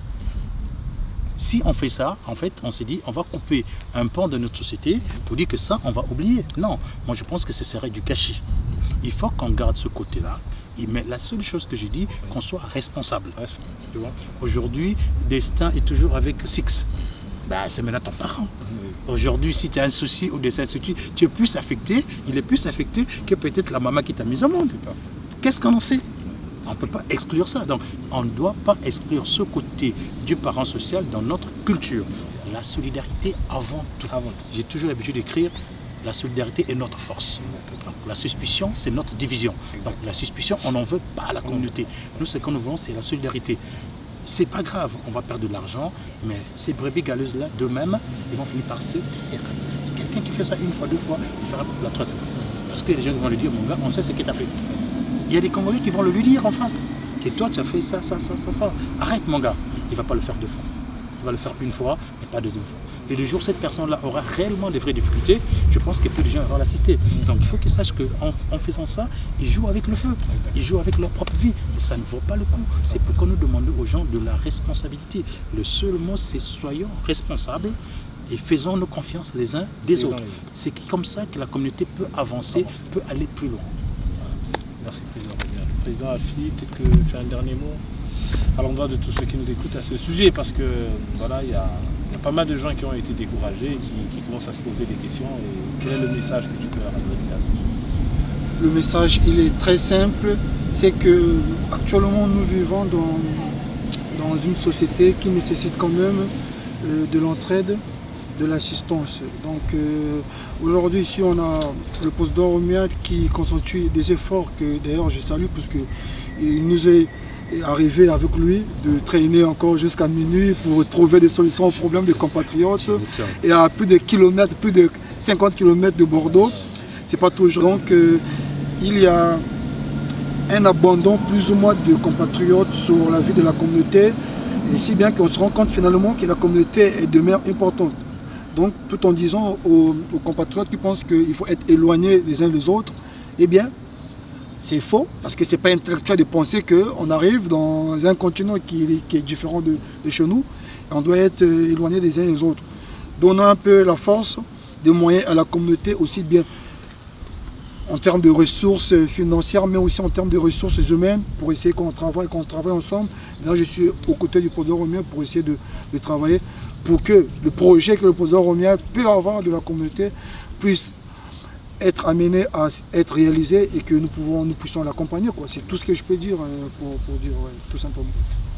Si on fait ça, en fait, on s'est dit, on va couper un pan de notre société pour dire que ça, on va oublier. Non, moi je pense que ce serait du gâchis. Il faut qu'on garde ce côté-là. Mais la seule chose que j'ai dit, qu'on soit responsable. Aujourd'hui, Destin est toujours avec Six. Bah, c'est maintenant ton parent. Aujourd'hui, si tu as un souci ou des insuccès, tu es plus affecté, il est plus affecté que peut-être la maman qui t'a mis au monde. Qu'est-ce qu'on en sait? On ne peut pas exclure ça. Donc, on ne doit pas exclure ce côté du parent social dans notre culture. La solidarité avant tout. J'ai toujours l'habitude d'écrire la solidarité est notre force. Donc, la suspicion, c'est notre division. Donc, la suspicion, on n'en veut pas à la communauté. Nous, ce que nous voulons, c'est la solidarité. C'est pas grave, on va perdre de l'argent, mais ces brebis galeuses-là, d'eux-mêmes, ils vont finir par se taire. Quelqu'un qui fait ça une fois, deux fois, il fera pour la troisième fois. Parce que les gens vont lui dire, mon gars, on sait ce que tu as fait. Il y a des Congolais qui vont le lui dire en face. Que toi, tu as fait ça, ça, ça, ça, ça. Arrête, mon gars. Il ne va pas le faire deux fois. Il va le faire une fois, mais pas deuxième fois. Et le jour où cette personne-là aura réellement des vraies difficultés, je pense que peu de gens vont l'assister. Donc il faut qu'ils sachent qu'en faisant ça, ils jouent avec le feu. Ils jouent avec leur propre vie. Et ça ne vaut pas le coup. C'est pourquoi nous demandons aux gens de la responsabilité. Le seul mot, c'est soyons responsables et faisons-nous confiance les uns des autres. C'est comme ça que la communauté peut avancer, peut aller plus loin. Merci, Président. Président Alfi, peut-être que tu as un dernier mot à l'endroit de tous ceux qui nous écoutent à ce sujet, parce que voilà, il y a pas mal de gens qui ont été découragés, qui commencent à se poser des questions. Et quel est le message que tu peux leur adresser à ce sujet? Le message, il est très simple, c'est que actuellement nous vivons dans une société qui nécessite quand même de l'entraide, de l'assistance. Donc aujourd'hui ici on a le poste d'Oromia qui constitue des efforts que d'ailleurs je salue parce qu'il nous est arrivé avec lui de traîner encore jusqu'à minuit pour trouver des solutions aux problèmes des compatriotes. Et à plus de kilomètres, plus de 50 km de Bordeaux, c'est pas toujours. Donc il y a un abandon plus ou moins de compatriotes sur la vie de la communauté, et si bien qu'on se rend compte finalement que la communauté demeure importante. Donc tout en disant aux compatriotes qui pensent qu'il faut être éloignés les uns des autres, eh bien c'est faux, parce que ce n'est pas intellectuel de penser qu'on arrive dans un continent qui est différent de chez nous, et on doit être éloigné des uns des autres. Donnant un peu la force, des moyens à la communauté, aussi bien en termes de ressources financières, mais aussi en termes de ressources humaines, pour essayer qu'on travaille ensemble. Là, je suis aux côtés du Poste d'Oromia pour essayer de travailler pour que le projet que le président Romial peut avoir de la communauté puisse être amené à être réalisé et que nous puissions l'accompagner. C'est tout ce que je peux dire pour dire tout simplement.